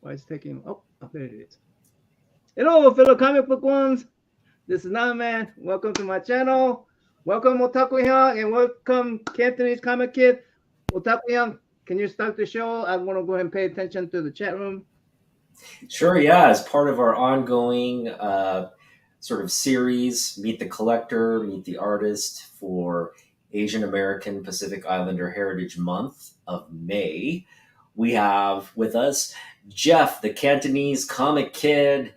Why is it taking? Oh, there it is. Hello, fellow comic book ones. This is Man. Welcome to my channel. Welcome Otaku Hyung and welcome Cantonese Comic Kid. Otaku Hyung, can you start the show? I want to go ahead and pay attention to the chat room. Sure, yeah. As part of our ongoing sort of series, Meet the Collector, Meet the Artist for Asian American Pacific Islander Heritage Month of May, we have with us Jeff, the Cantonese comic kid.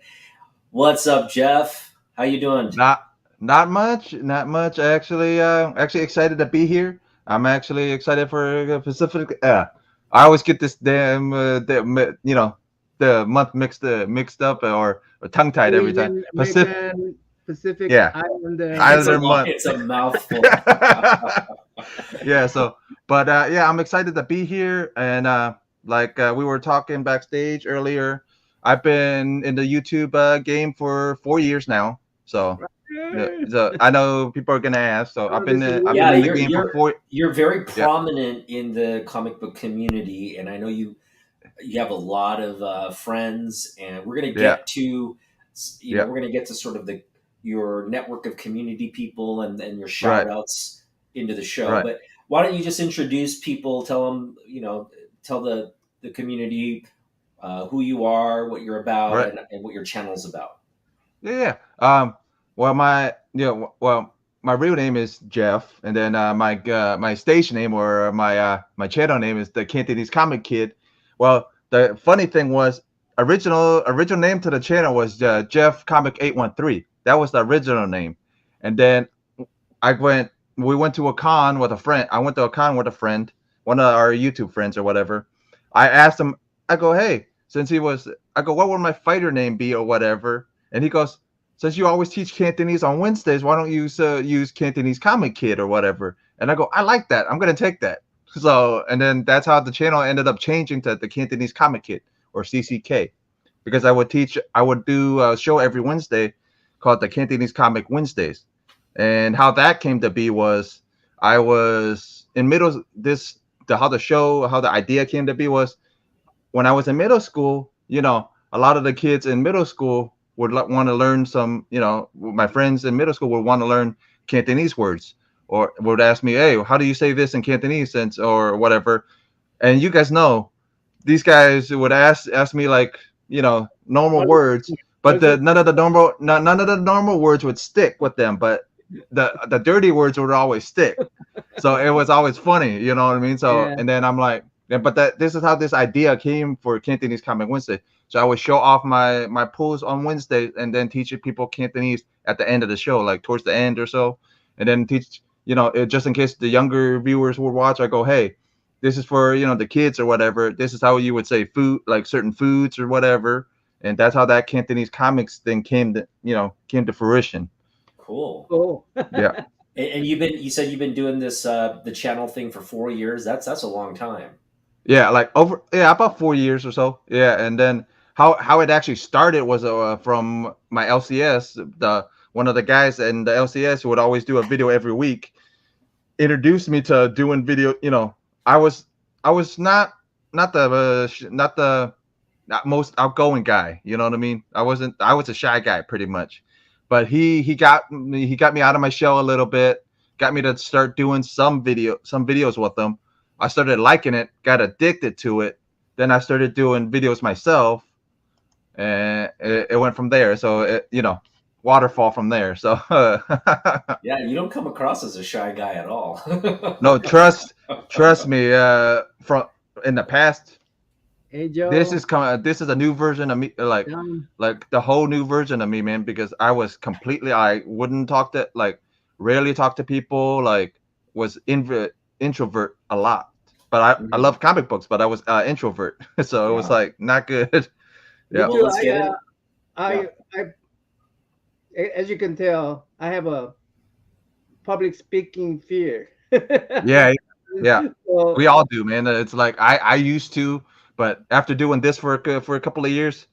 What's up, Jeff? How you doing? Not much. Actually excited to be here. I'm actually excited for Pacific. I always get this damn, the month mixed up or tongue tied every time. Asian Pacific, American Pacific yeah, Islander. Islander month. It's a mouthful. Yeah. So, but yeah, I'm excited to be here, and we were talking backstage earlier. I've been in the YouTube game for 4 years now. So yeah, so I know people are gonna ask. So Oh, this is I've Yeah, been in the you're game for you're 4. you're very Yeah, prominent in the comic book community, and I know you have a lot of friends, and we're gonna yeah, get to yeah. we're gonna get to sort of the your network of community people and your shout Right, outs into the show. right. But why don't you just introduce people? Tell them tell the community who you are, what you're about, Right. and what your channel's about. Yeah, yeah. My real name is Jeff, and then my station name or my channel name is the Cantonese Comic Kid. Well, the funny thing was original name to the channel was Jeff Comic 813. That was the original name, and then I went. We went to a con with a friend. I went to a con with a friend, one of our YouTube friends or whatever. I asked him. I go, hey, since he was, I go, what would my fighter name be or whatever? And he goes, since you always teach Cantonese on Wednesdays, why don't you use Cantonese Comic Kid or whatever? And I go, I like that. I'm gonna take that. So, and then that's how the channel ended up changing to the Cantonese Comic Kid or CCK, because I would do a show every Wednesday called the Cantonese Comic Wednesdays. And how that came to be was I was in middle this the how the idea came to be was when I was in middle school, a lot of the kids in middle school would want to learn my friends in middle school would want to learn Cantonese words or would ask me, hey, how do you say this in Cantonese since or whatever. And you guys know these guys would ask me like, normal What is, words, what but is it? none of the normal words would stick with them, but the dirty words would always stick. So it was always funny, you know what I mean? So Yeah. and then I'm like, yeah, but this is how this idea came for Cantonese Comic Wednesday. So I would show off my pulls on Wednesday and then teach people Cantonese at the end of the show, like towards the end or so, and then teach just in case the younger viewers would watch. I go, hey, this is for the kids or whatever. This is how you would say food, like certain foods or whatever, and that's how that Cantonese comics thing came to fruition. Cool. Cool. Yeah. And you said you've been doing this the channel thing for 4 years. That's a long time. Yeah, about 4 years or so. Yeah, and then how it actually started was from my LCS. The One of the guys in the LCS who would always do a video every week introduced me to doing video. I was I was not the not most outgoing guy. You know what I mean? I wasn't. I was a shy guy pretty much, but he got me out of my shell a little bit. Got me to start doing some videos with them. I started liking it, got addicted to it. Then I started doing videos myself, and it went from there. So waterfall from there. So Yeah, you don't come across as a shy guy at all. no, trust me. From in the past, Hey Joe. this is a new version of me, Um, like the whole new version of me, man, because I wouldn't talk to, like, rarely talk to people, like, was introvert a lot, but I Mhm. love comic books, but I was introvert. So it was Yeah. like not good. me Yeah. Well, too. let's get in. Yeah. As you can tell, I have a public speaking fear. Yeah, yeah, we So all do, man. It's like I used to, but after doing this for a couple of years,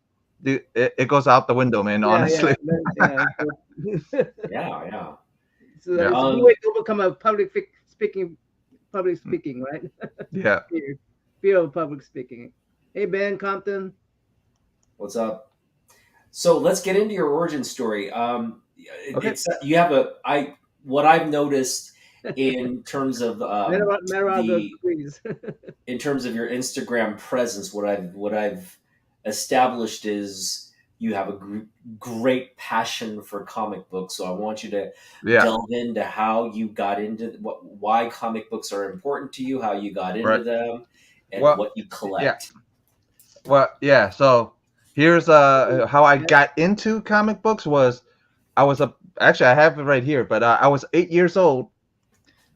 it goes out the window, man, yeah, yeah, honestly. yeah. So, Yeah, yeah. Yeah, it's a good Um, way to overcome a speaking, public speaking, right? yeah. Fear, fear of public speaking. Hey Ben Compton. What's up? So let's get into your origin story. Okay. It's you have what I've noticed in terms of the please. in terms of your Instagram presence. What I've established is you have a great passion for comic books. So I want you to Yeah. delve into how you got into why comic books are important to you, how you got into Right. them, and Well, what you yeah. collect. Well, yeah. So here's how I got into comic books was I was a actually I have it right here, but I was 8 years old,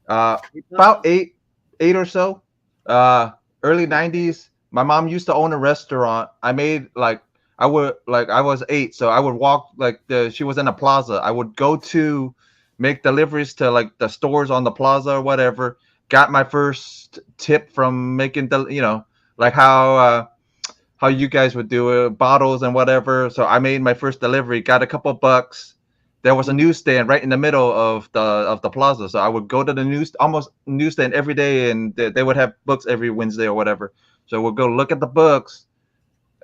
about eight or so, uh, early '90s. My mom used to own a restaurant. I made like I was 8, so I would walk like she was in a plaza. I would go to make deliveries to like the stores on the plaza or whatever. Got my first tip from making like how you guys would do it, bottles and whatever. So I made my first delivery, got a couple bucks. There was a newsstand right in the middle of the plaza, so I would go to the newsstand every day, and they would have books every Wednesday or whatever. So we'll go look at the books.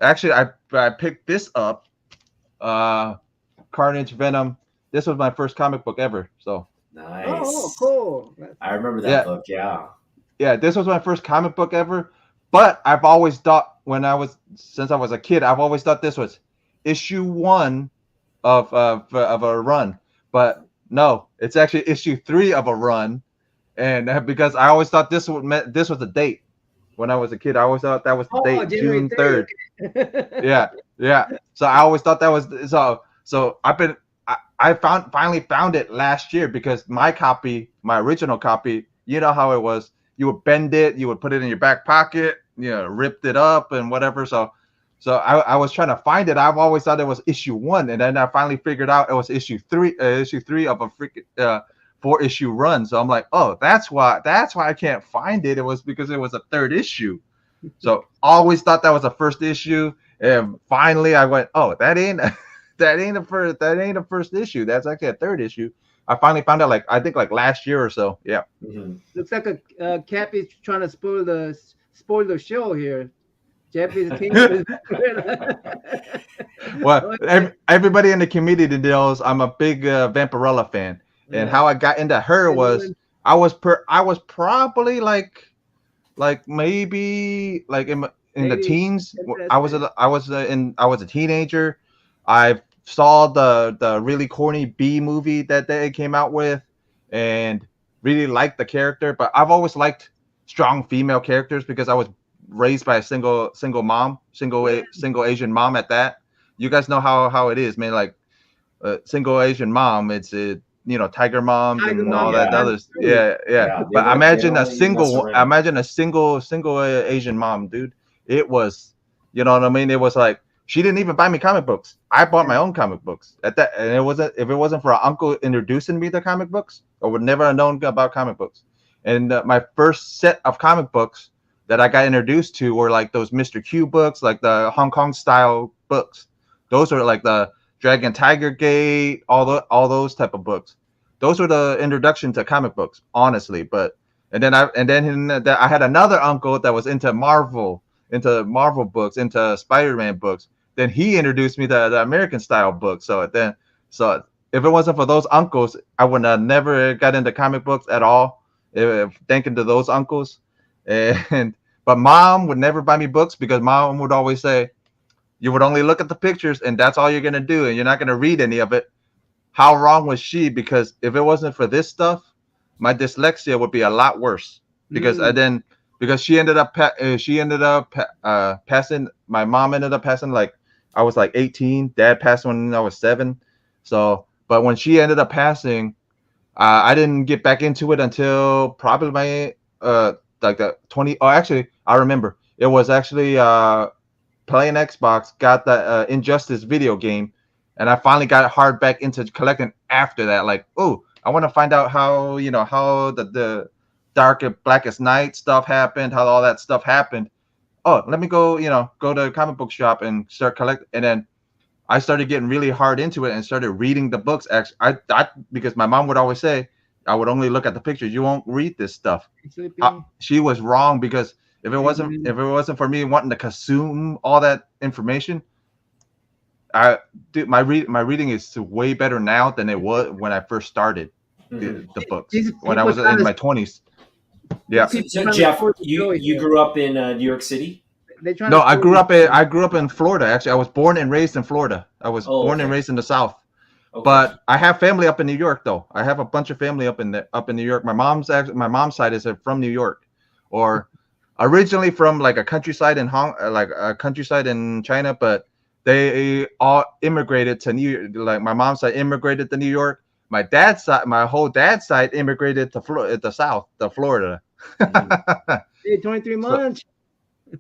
Actually, I picked this up, Carnage Venom. This was my first comic book ever. So Nice. Oh, cool. I remember that Yeah. book. Yeah. yeah, this was my first comic book ever. But I've always thought since I was a kid, I've always thought this was issue 1 of a run. But no, it's actually issue 3 of a run. And because I always thought this was the date when I was a kid. I always thought that was the date, January June 3rd. Okay. Yeah. So I always thought that was so I finally found it last year because my original copy, you know how it was. You would bend it, you would put it in your back pocket, ripped it up and whatever. So I was trying to find it. I've always thought it was issue 1, and then I finally figured out it was issue 3 of a freaking 4-issue run. So I'm like, oh, that's why I can't find it. It was because it was a 3rd issue. So always thought that was a 1st issue, and finally I went, oh, that ain't the first issue. That's actually a 3rd issue. I finally found out I think last year or so. Yeah. Mm-hmm. Looks like a Cappy's trying to spoil the show here. Jeffy's king. Well, everybody in the community knows I'm a big Vampirella fan, and how I got into her was I was probably like maybe like in the teens. I was a teenager. I saw the really corny B movie that they came out with, and really liked the character. But I've always liked strong female characters because I was raised by a single mom, single Asian mom at that. You guys know how it is, man. Like single Asian mom, it's Tiger Moms and all that others. Yeah. But imagine a single Asian mom, dude. It was, you know what I mean? It was like she didn't even buy me comic books. I bought my own comic books at that, and if it wasn't for an uncle introducing me to comic books, I would never have known about comic books. And my first set of comic books that I got introduced to were like those Mr. Q books, like the Hong Kong style books. Those are like the Dragon Tiger Gate, all those type of books. Those were the introduction to comic books, honestly. But and then I had another uncle that was into Marvel books, into Spider-Man books. Then he introduced me to the American style books. So if it wasn't for those uncles, I would have never got into comic books at all. Thanking to those uncles. But mom would never buy me books because mom would always say, you would only look at the pictures and that's all you're going to do. And you're not going to read any of it. How wrong was she? Because if it wasn't for this stuff, my dyslexia would be a lot worse because because she ended up passing. My mom ended up passing like I was like 18. Dad passed when I was 7. So, but when she ended up passing, I didn't get back into it until probably my like the 20. Oh, actually, I remember it was actually playing Xbox. Got the Injustice video game, and I finally got hard back into collecting after that. Like, oh, I want to find out how the Darkest Blackest Night stuff happened, how all that stuff happened. Oh, let me go to a comic book shop and start collecting. And then I started getting really hard into it and started reading the books. Actually, I because my mom would always say I would only look at the pictures. You won't read this stuff. She was wrong because if it wasn't for me wanting to consume all that information, my reading is way better now than it was when I first started the books when I was in my 20s. Yeah. So Jeff, you grew up in New York City? No, I grew up in Florida. Actually, I was born and raised in Florida. I was born and raised in the South. Okay. But I have family up in New York, though. I have a bunch of family up in New York. My mom's side is from New York, or originally from like a countryside in China, but they all immigrated to New York. Like my mom's side immigrated to New York. My whole dad's side immigrated to Florida. 23 months.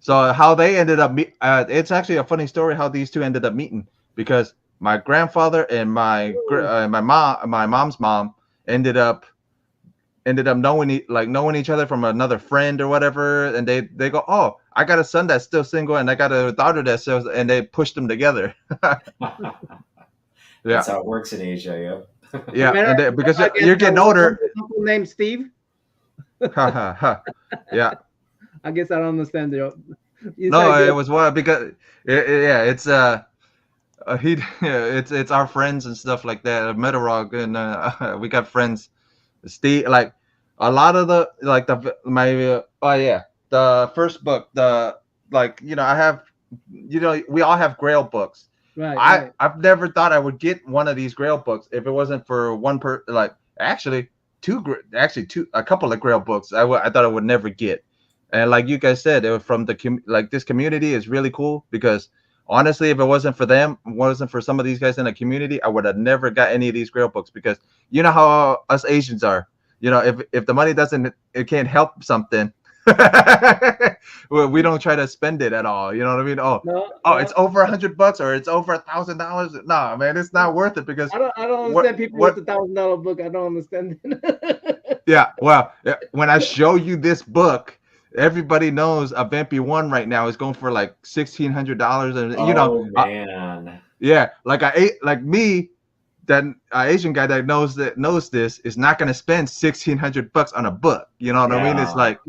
So how they ended up it's actually a funny story how these two ended up meeting, because my grandfather and my mom's mom ended up knowing each other from another friend or whatever, and they go, oh, I got a son that's still single and I got a daughter that's still, and they pushed them together. That's how it works in Asia. Yeah, and because you're getting older. Uncle named Steve. Yeah. I guess I don't understand it. It was because it's it's our friends and stuff like that. Metalrog, and we got friends. Steve, like a lot of the the first book, I have, we all have Grail books. Right. I've never thought I would get one of these Grail books if it wasn't for one a couple of Grail books I thought I would never get. And like you guys said, it was from this community is really cool, because honestly, if it wasn't for some of these guys in the community, I would have never got any of these Grail books, because you know how us Asians are. If the money it can't help something, we don't try to spend it at all. You know what I mean? It's over $100 or it's over $1,000. No, man, it's not worth it, because I don't understand people with $1,000 book. I don't understand it. Yeah, well, when I show you this book, everybody knows a Vampy 1 right now is going for like $1,600, and man. Yeah, that Asian guy that knows this is not going to spend $1,600 on a book. You know what I mean? It's like,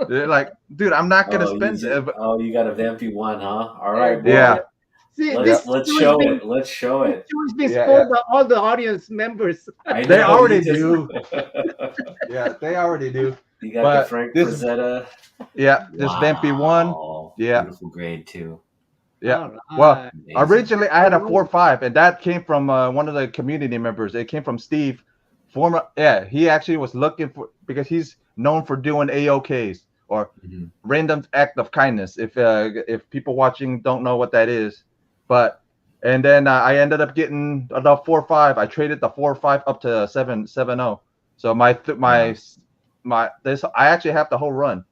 they're like, dude, I'm not going to spend it. You got a Vampy 1, huh? All right, boy. Yeah. See, let's show it. Let's show it. It's been spoiled by all the audience members. They already do. Yeah, they already do. You got the Frank Frazetta. Yeah, this Vampy 1. Yeah. Beautiful grade too. Yeah. Right. Well, originally I had a 4.5, and that came from one of the community members. It came from Steve. He actually was looking for, because he's known for doing AOKs, or random act of kindness. If people watching don't know what that is, and then I ended up getting the 4.5. I traded the 4.5 up to 7.0. So I actually have the whole run.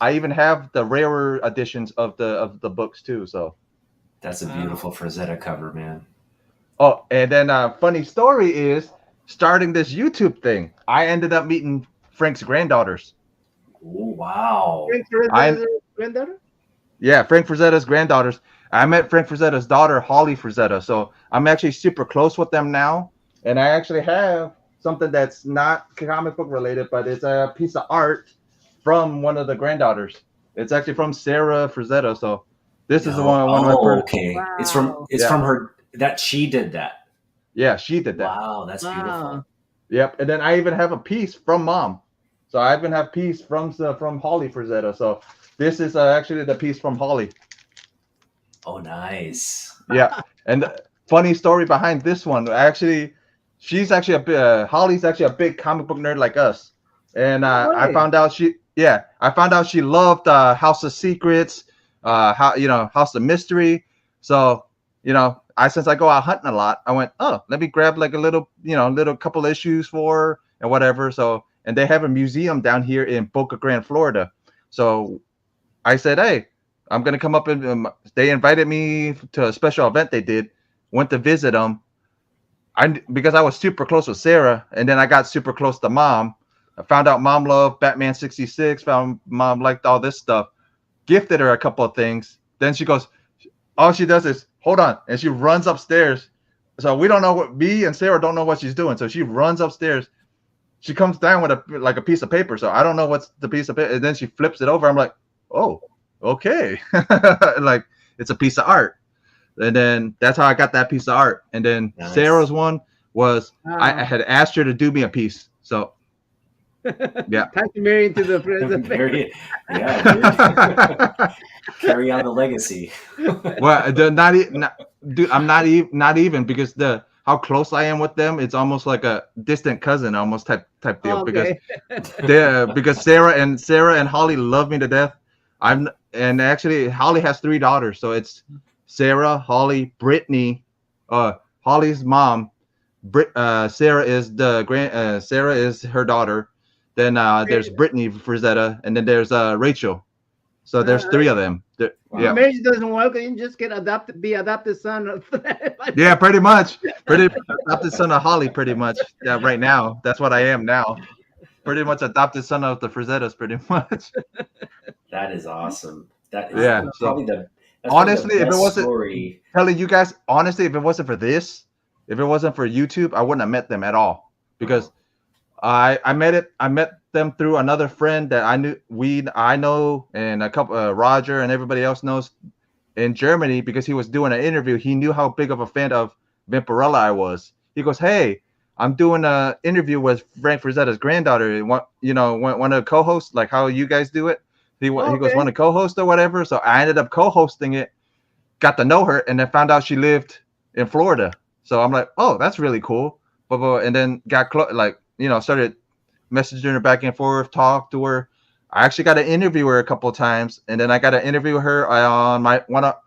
I even have the rarer editions of the books too. So that's a beautiful Frazetta cover, man. Oh, and then funny story is, starting this YouTube thing, I ended up meeting Frank's granddaughters. Oh, wow. Frank Frazetta's granddaughter? Yeah, Frank Frazetta's granddaughters. I met Frank Frazetta's daughter, Holly Frazetta. So I'm actually super close with them now. And I actually have something that's not comic book related, but it's a piece of art from one of the granddaughters. It's actually from Sarah Frazetta. So this is the one of my first. Okay. Wow. It's from her, that she did that. Yeah, she did that. Wow, that's beautiful. Yep. And then I even have a piece from Mom. So I even have a piece from Holly Frazetta. So this is actually the piece from Holly. Oh, nice. Yeah. And funny story behind this one. Actually, Holly's actually a big comic book nerd like us. And I found out she loved House of Secrets, House of Mystery. So, since I go out hunting a lot, I went, let me grab like a little couple issues for her and whatever. So, and they have a museum down here in Boca Grande, Florida. So I said, hey, I'm going to come up, and they invited me to a special event they did, went to visit them. Because I was super close with Sarah, and then I got super close to Mom. I found out Mom loved Batman 66, found Mom liked all this stuff, gifted her a couple of things. Then she goes, all she does is, hold on, and she runs upstairs. So we don't know me and Sarah don't know what she's doing. So she runs upstairs. She comes down with a piece of paper. So I don't know what's the piece of paper. And then she flips it over. I'm like, oh, okay. Like, it's a piece of art. And then that's how I got that piece of art. And then Nice. Sarah's one was I Wow. had asked her to do me a piece. So yeah. Time to marry into the president. Carry on the legacy. Well, dude, I'm not even because how close I am with them, it's almost like a distant cousin almost type deal. Okay. Because Sarah and Holly love me to death. And actually Holly has 3 daughters, so it's Sarah, Holly, Brittany, Holly's mom. Sarah is Sarah is her daughter. Then there's Brittany Frazetta, and then there's Rachel. So there's 3 of them. Wow. Yeah. Marriage doesn't work, and you just get adopted son of Yeah, pretty much. Adopted son of Holly, pretty much. Yeah, right now. That's what I am now. Pretty much adopted son of the Frazettas, pretty much. That is awesome. That is So, that's honestly, the if it best wasn't story. telling you guys, honestly, if it wasn't for this, if it wasn't for YouTube, I wouldn't have met them at all. Because I met them through another friend that I know, and a couple Roger and everybody else knows in Germany, because he was doing an interview. He knew how big of a fan of Vampirella I was. He goes, "Hey, I'm doing an interview with Frank Frazetta's granddaughter. One of the co-hosts, like how you guys do it." He goes, "Want to co-host or whatever?" So I ended up co-hosting it, got to know her, and then found out she lived in Florida. So I'm like, "Oh, that's really cool." And then got started messaging her back and forth, talked to her. I actually got to interview her a couple of times, and then I got to interview her on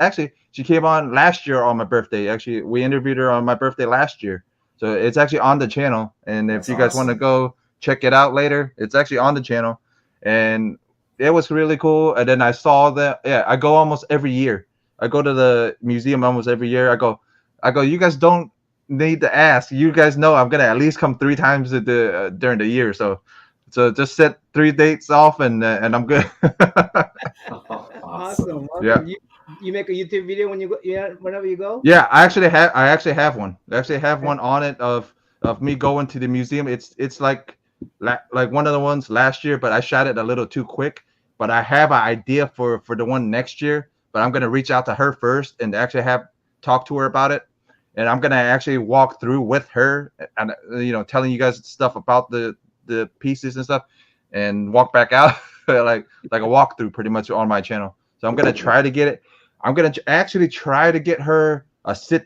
actually, she came on last year on my birthday. Actually, we interviewed her on my birthday last year. So it's actually on the channel. And if you guys want to go check it out later, it's actually on the channel. And it was really cool. And then I saw that, I go almost every year. I go to the museum almost every year. I go, you guys don't need to ask. You guys know I'm gonna at least come 3 times during the year. So just set 3 dates off, and I'm good. Awesome. Yeah. You make a YouTube video when you go, whenever you go? Yeah, I actually have one. I actually have one on it of me going to the museum. It's like one of the ones last year, but I shot it a little too quick. But I have an idea for the one next year. But I'm gonna reach out to her first and actually talk to her about it. And I'm gonna actually walk through with her and telling you guys stuff about the pieces and stuff, and walk back out like a walkthrough pretty much on my channel. So I'm gonna try to get it. I'm gonna actually try to get her a sit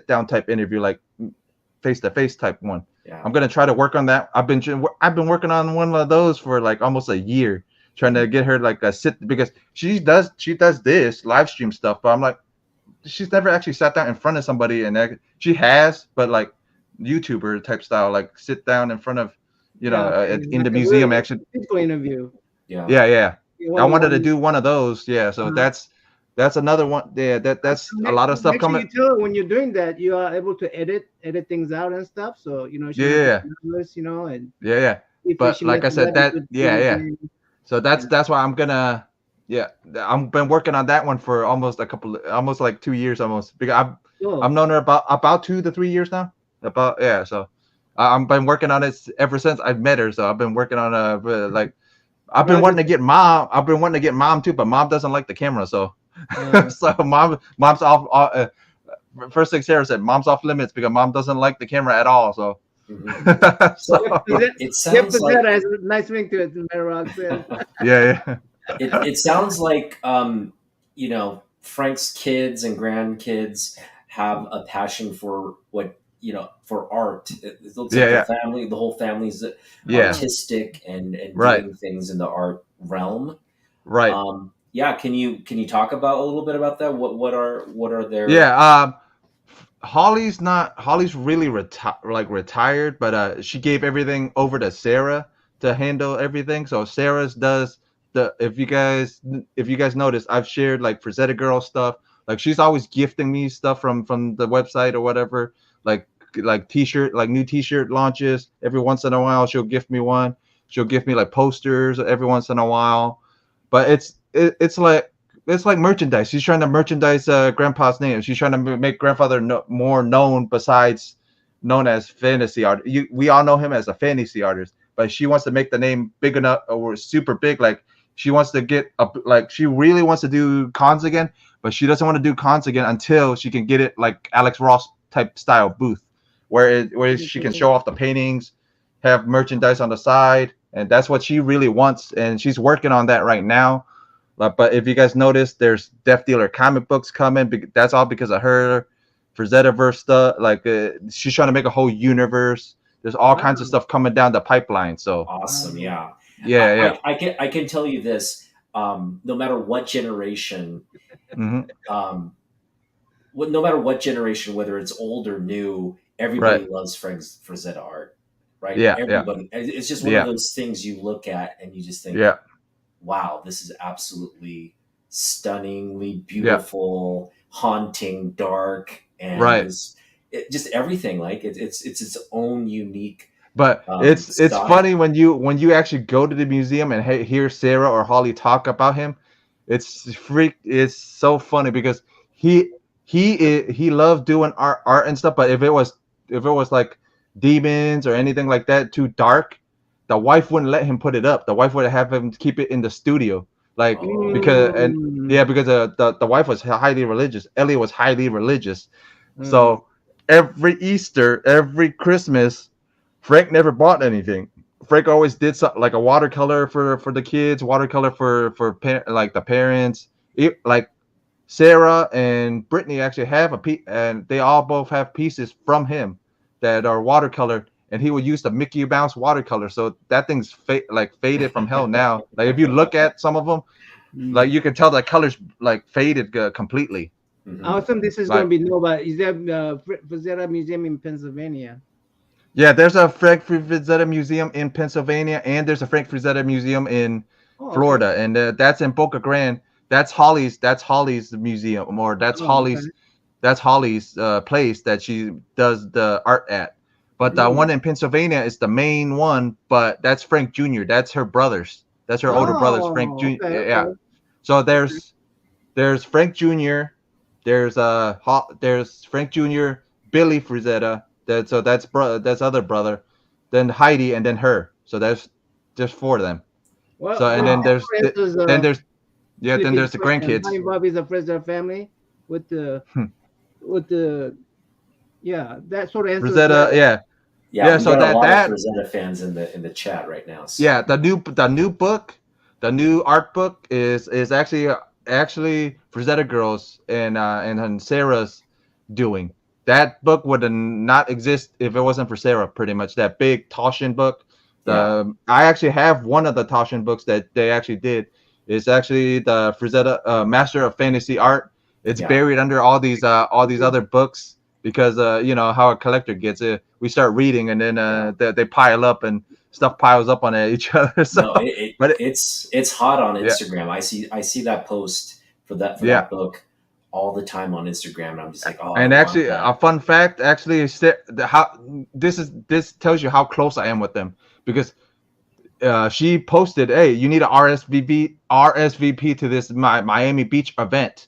down type interview, like face to face type one. Yeah. I'm gonna try to work on that. I've been working on one of those for like almost a year, trying to get her like a sit, because she does this live stream stuff, but I'm like, she's never actually sat down in front of somebody, and she has, but like YouTuber type style, like sit down in front of in the museum actually. Physical interview. Yeah. I wanted to do one of those. Yeah, so that's another one. Yeah, that's a lot of stuff coming. You tell her when you're doing that, you are able to edit things out and stuff. So she nervous, and yeah. But like I said, So that's why I'm gonna. Yeah, I've been working on that one for almost like 2 years almost, because I've known her about 2 to 3 years now. So I've been working on it ever since I've met her. So I've been working on I've been wanting to get mom. I've been wanting to get mom too, but mom doesn't like the camera. So so mom's off. First thing Sarah said, mom's off limits because mom doesn't like the camera at all. So. It sounds like has a nice ring to it, Roxanne. Yeah. It sounds like Frank's kids and grandkids have a passion for for art. It looks like the whole family's artistic and doing things in the art realm. Right. Can you talk about a little bit about that? What are their Holly's really retired, but she gave everything over to Sarah to handle everything. So Sarah's does if you guys notice, I've shared like Frazetta Girl stuff. Like she's always gifting me stuff from the website or whatever, like t-shirt, like new t-shirt launches. Every once in a while she'll gift me one. She'll give me like posters every once in a while. But it's like merchandise. She's trying to merchandise Grandpa's name. She's trying to make grandfather more known, besides known as fantasy art. We all know him as a fantasy artist, but she wants to make the name big enough or super big. Like she wants to get up, like she really wants to do cons again, but she doesn't want to do cons again until she can get it like Alex Ross type style booth, where she can show off the paintings, have merchandise on the side, and that's what she really wants, and she's working on that right now. But if you guys notice, there's Death Dealer comic books coming. That's all because of her. For Zetaverse stuff, like she's trying to make a whole universe. There's all kinds of stuff coming down the pipeline. So awesome, yeah. I can tell you this: no matter what generation, no matter what generation, whether it's old or new, everybody loves Frank Frazetta art, right? Yeah, everybody. It's just one of those things you look at and you just think, wow, this is absolutely stunningly beautiful, haunting, dark, and just everything. Like it's its own unique. But it's funny when you actually go to the museum and hear Sarah or Holly talk about him. It's so funny because he loved doing art and stuff. But if it was like demons or anything like that too dark, the wife wouldn't let him put it up. The wife would have him keep it in the studio, like because the wife was highly religious. Ellie was highly religious, so every Easter, every Christmas, Frank never bought anything. Frank always did something like a watercolor for the kids, watercolor for like the parents. Like Sarah and Brittany actually have a piece, and they all both have pieces from him that are watercolored. And he would use the Mickey Mouse watercolor, so that thing's faded from hell now. Like if you look at some of them, like you can tell the colors like faded completely. Awesome! This is going to be Nova. Is there Frazetta Museum in Pennsylvania? Yeah, there's a Frank Frazetta Museum in Pennsylvania, and there's a Frank Frazetta Museum in Florida, and that's in Boca Grande. That's Holly's museum, or that's Holly's place that she does the art at. But the one in Pennsylvania is the main one, but that's Frank Jr. That's her brothers. That's her older brothers, Frank Jr. Okay. Yeah. So there's Frank Jr. There's Frank Jr. Billy Frazetta. That's other brother. Then Heidi, and then her. So there's just 4 of them. Well, so and then there's the grandkids. Honey Bobby's a Frazetta family with the that sort of answers Frazetta, yeah. So that Frazetta fans in the chat right now. So. Yeah, the new book, the new art book is actually Frazetta Girls and Sarah's doing. That book would not exist if it wasn't for Sarah. Pretty much that big Tauschen book. I actually have one of the Tauschen books that they actually did. It's actually the Frazetta Master of Fantasy Art. It's buried under all these other books. Because you know how a collector gets it, we start reading and then they pile up and stuff piles up on each other. So, it's hot on Instagram. I see that post for that book all the time on Instagram, and I'm just like, oh. And actually, a fun fact, actually, this tells you how close I am with them because she posted, "Hey, you need an RSVP to this Miami Beach event."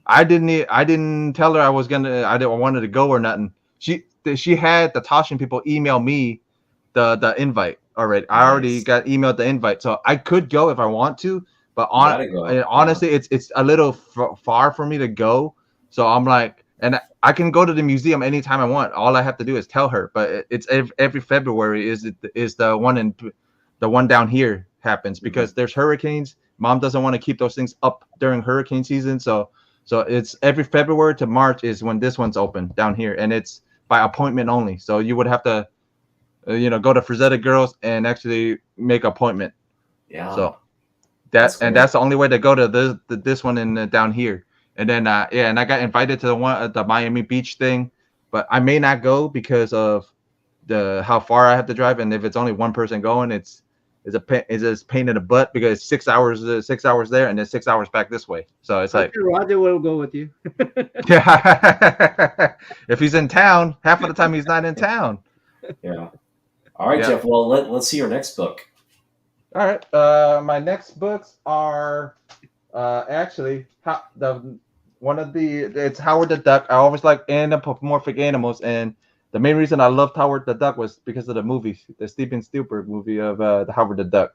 I didn't tell her I wanted to go or nothing. She had the Tauschen people email me the invite already. I already got emailed the invite, so I could go if I want to. But honestly, it's a little far for me to go. So I'm like, and I can go to the museum anytime I want. All I have to do is tell her. But it's every February is the one down here happens because there's hurricanes. Mom doesn't want to keep those things up during hurricane season, so it's every February to March is when this one's open down here, and it's by appointment only. So you would have to, go to Frazetta Girls and actually make an appointment. Yeah. So that's the only way to go to this one in down here. And then and I got invited to the Miami Beach thing, but I may not go because of how far I have to drive, and if it's only one person going, it's a pain in the butt because it's 6 hours there and then 6 hours back this way. So it's like Roger will go with you. Yeah. If he's in town, half of the time he's not in town. Yeah. All right, Jeff. Well, let's see your next book. All right. My next books are actually it's Howard the Duck. I always like anthropomorphic animals, and the main reason I loved Howard the Duck was because of the movie, the Steven Spielberg movie of the Howard the Duck.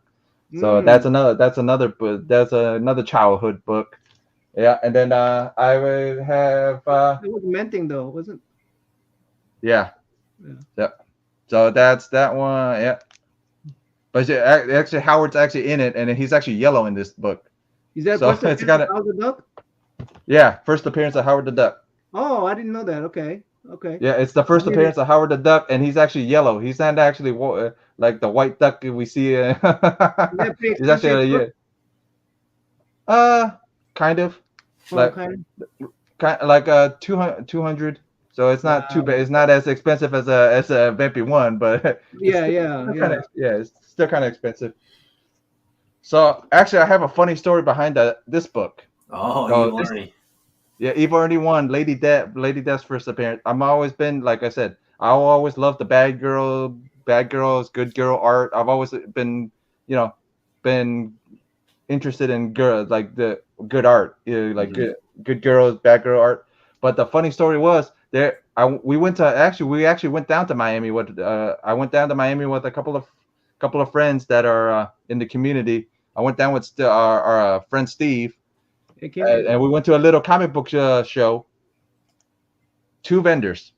So that's another childhood book. Yeah, and then I would have It was Menting though, wasn't? yeah. Yeah. Yep. So that's that one. Yeah. But actually, Howard's actually in it, and he's actually yellow in this book. Is that So first it's appearance got of a Howard the Duck? yeah, first appearance of Howard the Duck. Oh, I didn't know that. Okay. Okay. Yeah, it's the first Maybe- appearance of Howard the Duck, and he's actually yellow. He's not actually like the white duck we see. Is that pretty He's actually expensive kind of book? like Okay. like 200. So it's not too Wow. bad. It's not as expensive as a Vampy one, but Yeah, it's still kind of expensive. So actually, I have a funny story behind this book. Oh, So Evil this- Ernie. Yeah, Eve already won Lady Death's first appearance. I'm always been, like I said, I always loved the bad girls, good girl art. I've always been, been interested in like the good art, like good girls, bad girl art. But the funny story was we actually went down to Miami with I went down to Miami with a couple of friends that are in the community. I went down with our friend Steve. And we went to a little comic book show. 2 vendors.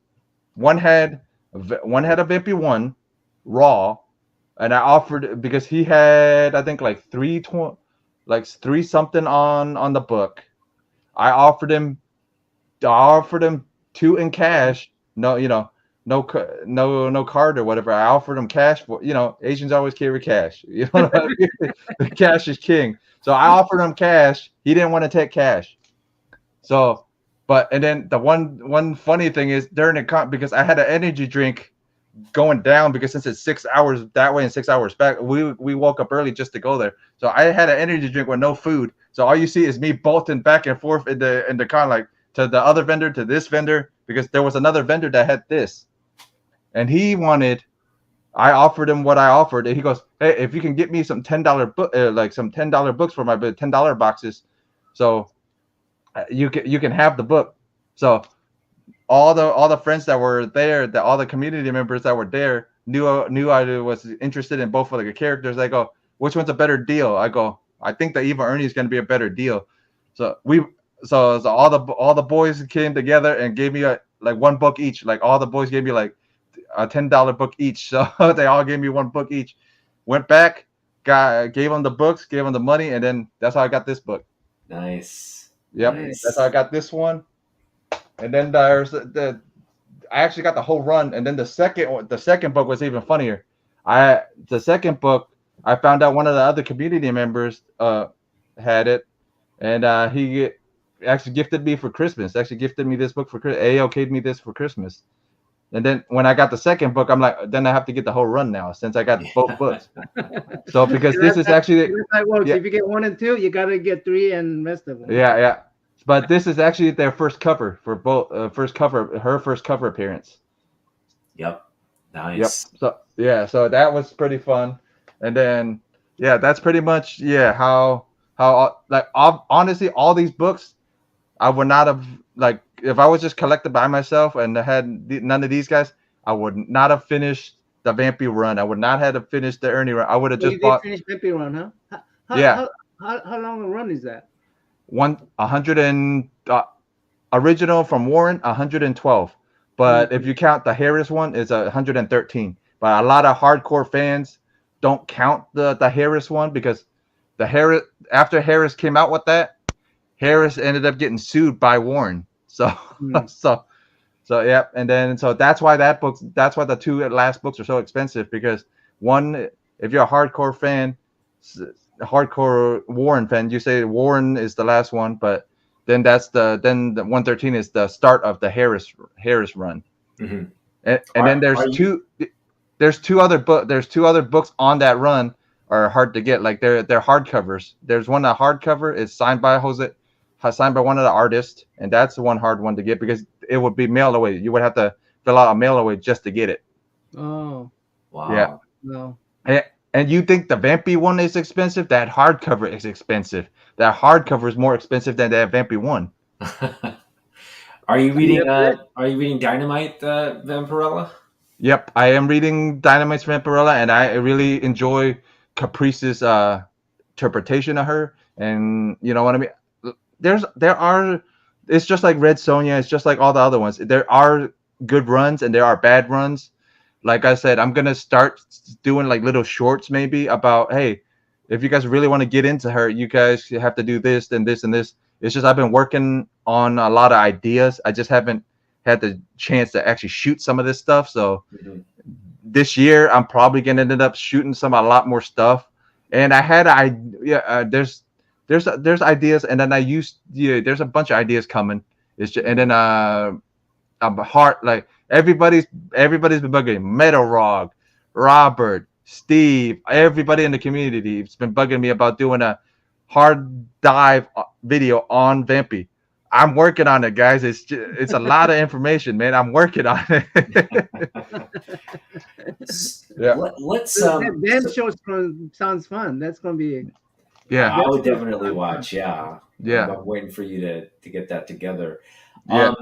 One had a Vampy 1 raw, and I offered because he had I think like 3 something on the book. I offered him 2 in cash. No, no card or whatever. I offered him cash for Asians always carry cash. You know what I mean? Cash is king. So I offered him cash. He didn't want to take cash. So, and then the one funny thing is during the because I had an energy drink going down because since it's 6 hours that way and 6 hours back, we woke up early just to go there. So I had an energy drink with no food. So all you see is me bolting back and forth in the con, like to the other vendor, to this vendor, because there was another vendor that had this, and I offered him what I offered, and he goes, "Hey, if you can get me some $10 book, like some $10 books for my $10 boxes, so you can have the book." So all the friends that were there, all the community members that were there knew I was interested in both of the characters. They go, "Which one's a better deal?" I go, "I think that Evil Ernie is going to be a better deal." So all the boys came together and gave me like 1 book each. Like all the boys gave me like a $10 book each. So they all gave me 1 book each. Went back, gave them the books, gave them the money, and then that's how I got this book. Nice. Yep, Nice. That's how I got this one. And then there's I actually got the whole run. And then the second book was even funnier. The second book, I found out one of the other community members had it, and he actually gifted me for Christmas. Actually gifted me this book for Christmas. AOK'd me this for Christmas. And then when I got the second book, I'm like, then I have to get the whole run now since I got both books. So because this is actually that's how it works. Yeah. If you get 1 and 2, you gotta get 3 and rest of them. yeah. But this is actually their first cover for both her first cover appearance. Yep. Nice. Yep. So that was pretty fun. And then that's pretty much how like honestly all these books I would not have, like, if I was just collected by myself and had none of these guys, I would not have finished the Vampy run. I would not have finished the Ernie run. I would have So just you bought did finish Vampy Run, huh? Yeah. How long a run is that? 100 and original from Warren 112. But if you count the Harris one, it's 113. But a lot of hardcore fans don't count the Harris one because after Harris came out with that, Harris ended up getting sued by Warren. So yeah, and then so that's why the 2 last books are so expensive, because one, if you're a hardcore fan, hardcore Warren fan, you say Warren is the last one, but then the 113 is the start of the Harris run. Mm-hmm. And then there's two other books on that run are hard to get. Like they're hardcovers. There's one that hardcover is signed by one of the artists, and that's the one hard one to get because it would be mail away. You would have to fill out a mail away just to get it. Oh, Wow. Yeah. no. And you think the Vampy one is expensive? That hardcover is expensive. That hardcover is more expensive than that Vampy one. Are you reading Dynamite, Vampirella? Yep, I am reading Dynamite's Vampirella, and I really enjoy Caprice's interpretation of her. And you know what I mean? there are. It's just like Red Sonja. It's just like all the other ones. There are good runs and there are bad runs. Like I said, I'm gonna start doing like little shorts maybe about, hey, if you guys really want to get into her, you guys have to do this and this and this. It's just I've been working on a lot of ideas. I just haven't had the chance to actually shoot some of this stuff. So this year I'm probably gonna end up shooting a lot more stuff. And there's ideas, and then there's a bunch of ideas coming. It's just, and then I'm heart like everybody's been bugging Metal Rog, Robert, Steve, everybody in the community. It's been bugging me about doing a hard dive video on Vampy. I'm working on it, guys. It's a lot of information, man. I'm working on it. Yeah. Let's that show sounds fun. That's gonna be. Yeah, I would definitely watch. Yeah. I'm waiting for you to get that together. Yeah.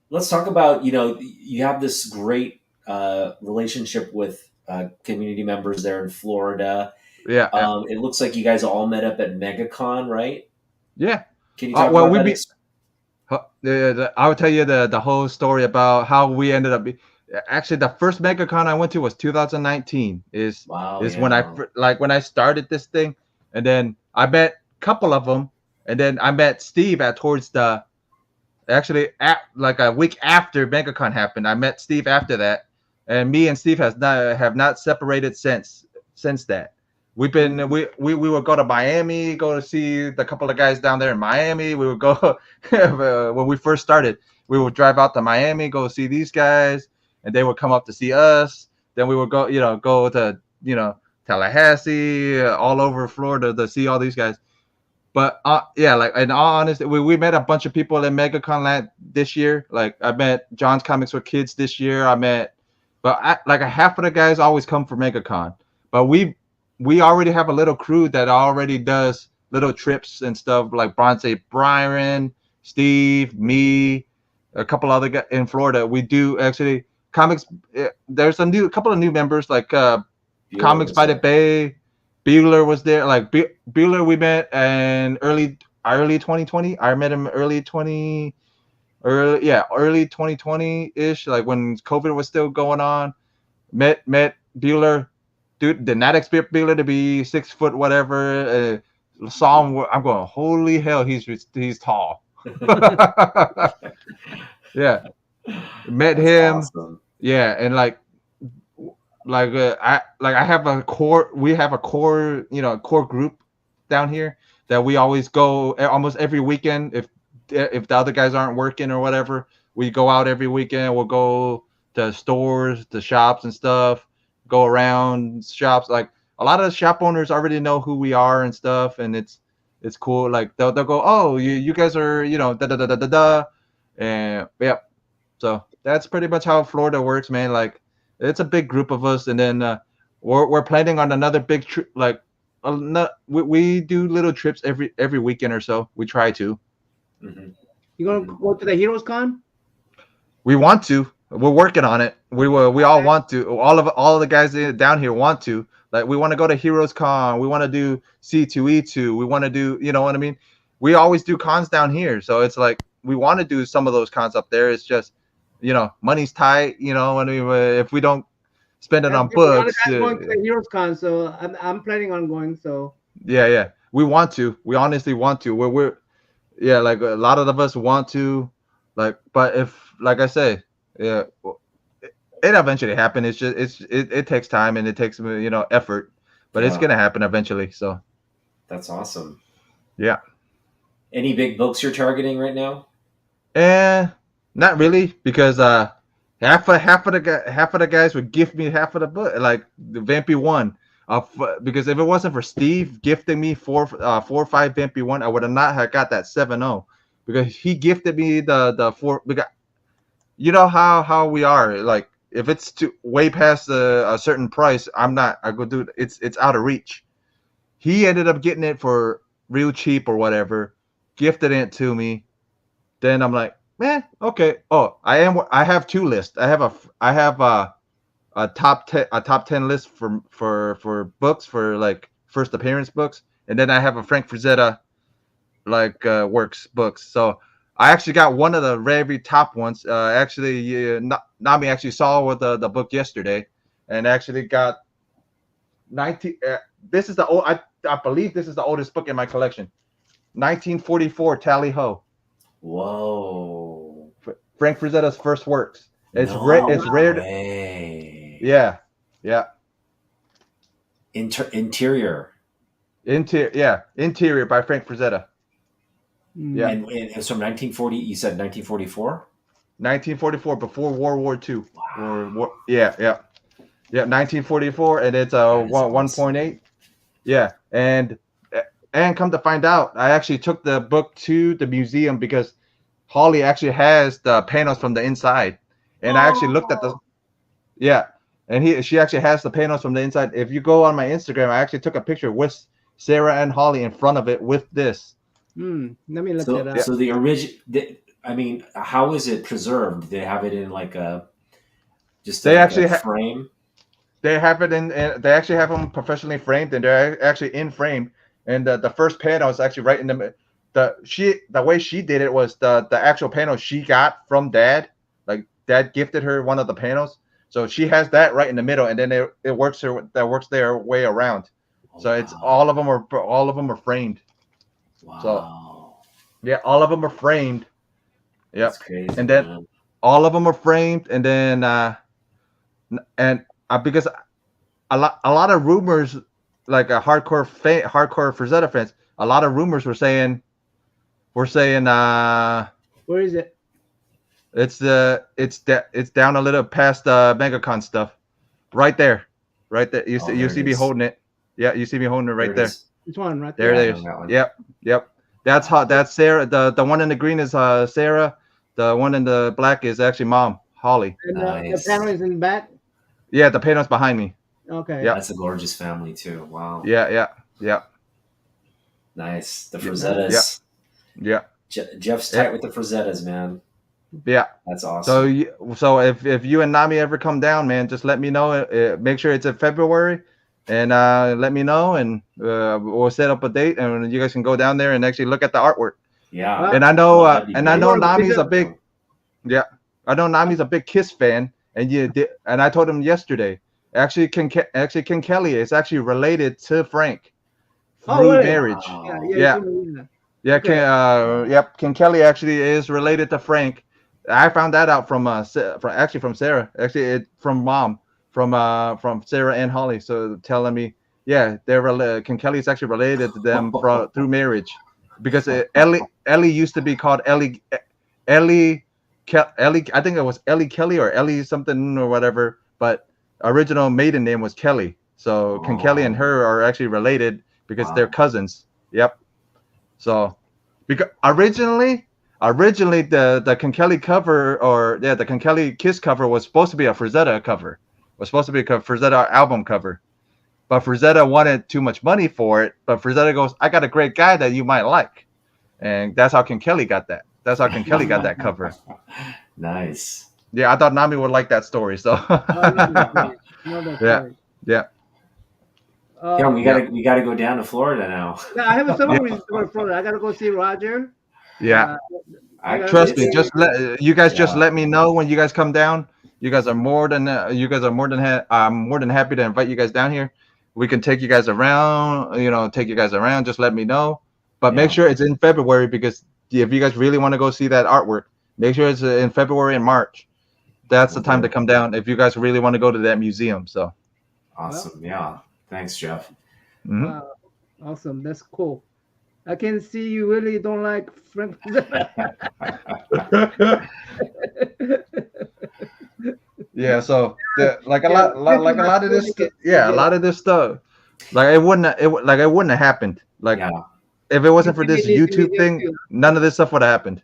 Let's talk about, you have this great relationship with community members there in Florida. Yeah. It looks like you guys all met up at MegaCon, right? Yeah. Can you talk about that? I will tell you the whole story about how we ended up. Actually, the first MegaCon I went to was 2019. When I started this thing, and then I met a couple of them, and then I met Steve like a week after MegaCon happened. I met Steve after that, and me and Steve have not separated since that. We would go to Miami, go to see the couple of guys down there in Miami. We would go when we first started. We would drive out to Miami, go see these guys, and they would come up to see us. Then we would go to Tallahassee, all over Florida to see all these guys. But like in all honesty, we met a bunch of people at MegaCon this year. Like I met John's Comics with Kids this year. Like a half of the guys always come for MegaCon. But we already have a little crew that already does little trips and stuff, like Bronze Byron, Steve, me, a couple other guys in Florida. We do actually comics. There's a couple of new members like Comics by the Bay. Bueller was there. Like Bueller, we met in early 2020. I met him early 2020-ish, like when COVID was still going on. Met Bueller. Dude, did not expect Bueller to be 6 foot whatever. Saw him. I'm going, holy hell, he's tall. Yeah, met him. Awesome. Yeah, and I have a core. We have a core, core group down here that we always go almost every weekend. If the other guys aren't working or whatever, we go out every weekend. We'll go to stores, to shops and stuff. Go around shops. Like a lot of the shop owners already know who we are and stuff, and it's cool. Like they'll go, oh, you guys are da da da da da da, and yeah. So that's pretty much how Florida works, man. Like it's a big group of us, and then we're planning on another big trip. Like we do little trips every weekend or so. We try to. Mm-hmm. You gonna go to the Heroes Con? We want to. We're working on it. We all want to. All of the guys down here want to. Like we want to go to Heroes Con. We want to do C2E2. We want to do, you know what I mean? We always do cons down here, so it's like we want to do some of those cons up there. It's just, money's tight. If we don't spend it on books. I'm going to the Heroes Con, so I'm planning on going. So yeah, we want to. We honestly want to. We're like a lot of us want to, like, but if, like I say. Yeah, it eventually happen. It's just it takes time and it takes effort, but it's gonna happen eventually. So that's awesome. Yeah. Any big books you're targeting right now? Not really, because half of the guys would gift me half of the book, like the Vampy 1. Because if it wasn't for Steve gifting me 4 or 5 Vampy 1, I would have not have got that 7-0, because he gifted me the 4. Because you know how we are, like if it's way past a certain price, I go, dude, it's out of reach. He ended up getting it for real cheap or whatever, gifted it to me. Then I'm like, man, okay. Oh, I have 2 lists. I have a top 10 list for books, for like first appearance books, and then I have a Frank Frazetta works books. So I actually got one of the very top ones. Nami actually saw with the book yesterday, and actually got 19. This is the old. I believe this is the oldest book in my collection. 1944 Tally Ho. Whoa. Frank Frazetta's first works. It's No it's rare. way. Yeah. Interior. Interior by Frank Frazetta. Yeah. And it was from 1940. You said 1944. 1944, before World War II. Wow. Yeah. 1944, and it's That is 1.8. Yeah, and come to find out, I actually took the book to the museum because Holly actually has the panels from the inside, and I actually looked at the. Yeah, and she actually has the panels from the inside. If you go on my Instagram, I actually took a picture with Sarah and Holly in front of it with this. Let me look that up. So the original. I mean, how is it preserved? Did they have it in like a frame? They have it in. They actually have them professionally framed, and they're actually in frame. And the first panel is actually right in the. The way she did it was the actual panel she got from Dad. Like Dad gifted her one of the panels, so she has that right in the middle, and then it works their way around. Oh, so it's all of them are framed. Wow. So yeah, all of them are framed. Yep. That's crazy. And then man. all of them are framed, and then because a lot of rumors, like a hardcore Frazetta fans, a lot of rumors were saying where is it? It's down a little past MegaCon stuff, right there. You see me holding it. Yeah, you see me holding it right there. This one right there. There it is. Yep. That's Sarah. The one in the green is Sarah. The one in the black is actually Mom, Holly. And the panel is in the back. Yeah, the panel's behind me. Okay. Yeah, that's a gorgeous family too. Wow. Yeah. Nice. The Frazettas. Yeah. Jeff's tight with the Frazettas, man. Yeah. That's awesome. So if you and Nami ever come down, man, just let me know. Make sure it's in February, and let me know, and we'll set up a date, and you guys can go down there and actually look at the artwork. Yeah. And I know Nami's a big. Yeah, I know Nami's a big Kiss fan, and I told him yesterday. Actually, Ken Kelly is actually related to Frank through marriage. Ken Kelly actually is related to Frank. I found that out from Sarah. Actually, from Mom, from Sarah and Holly. So telling me, yeah, Ken Kelly is actually related to them through marriage, because Ellie used to be called Ellie. I think it was Ellie Kelly or Ellie something or whatever, but original maiden name was Kelly. So Ken Kelly and her are actually related because they're cousins. Yep. So because originally the Ken Kelly cover, the Ken Kelly Kiss cover was supposed to be a Frazetta cover. Was supposed to be a Frazetta album cover. But Frazetta wanted too much money for it. But Frazetta goes, I got a great guy that you might like. And that's how Ken Kelly got that. That's how Ken Kelly got that cover. Nice. Yeah, I thought Nami would like that story. So yeah. Yeah, we gotta go down to Florida now. Yeah, I have a summer reason to go to Florida. I gotta go see Roger. Yeah. Trust me. Just let me know when you guys come down. You guys are more than I'm more than happy to invite you guys down here. We can take you guys around. Just let me know. But make sure it's in February, because if you guys really want to go see that artwork, make sure it's in February and March. That's the time to come down if you guys really want to go to that museum. So awesome. Yeah. Thanks, Jeff. Mm-hmm. Wow. Awesome. That's cool. I can see you really don't like Frank. Yeah. So a lot of this stuff, like it wouldn't have happened. Like if it wasn't for this YouTube thing, none of this stuff would have happened.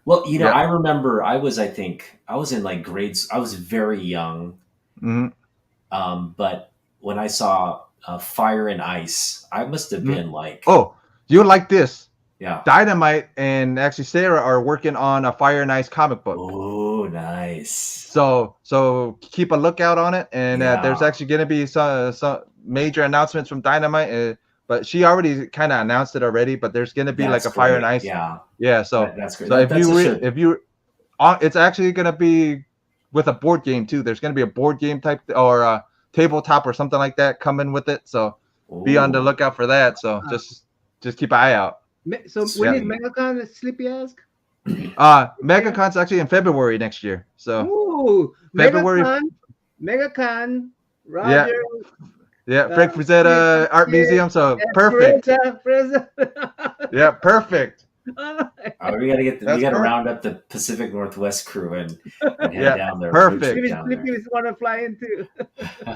Well, I remember I was in like grades. I was very young. Mm-hmm. But when I saw Fire and Ice, I must have been like, oh, you like this? Yeah. Dynamite and actually Sarah are working on a Fire and Ice comic book. Oh, nice. So keep a lookout on it, and there's actually going to be some major announcements from Dynamite. but she already kind of announced it already. But there's gonna be like a Fire and Ice. Yeah. So That's great. so if you it's actually gonna be with a board game too. There's gonna be a board game type or a tabletop or something like that coming with it. So be on the lookout for that. So just keep an eye out. So when is MegaCon? Sleepy Ask. MegaCon's actually in February next year. So February. MegaCon. Roger. Yeah, Frank Frazetta Art Museum. So perfect. Yeah, perfect. We gotta round up the Pacific Northwest crew and head down there. Perfect. Sleepy's want to fly into.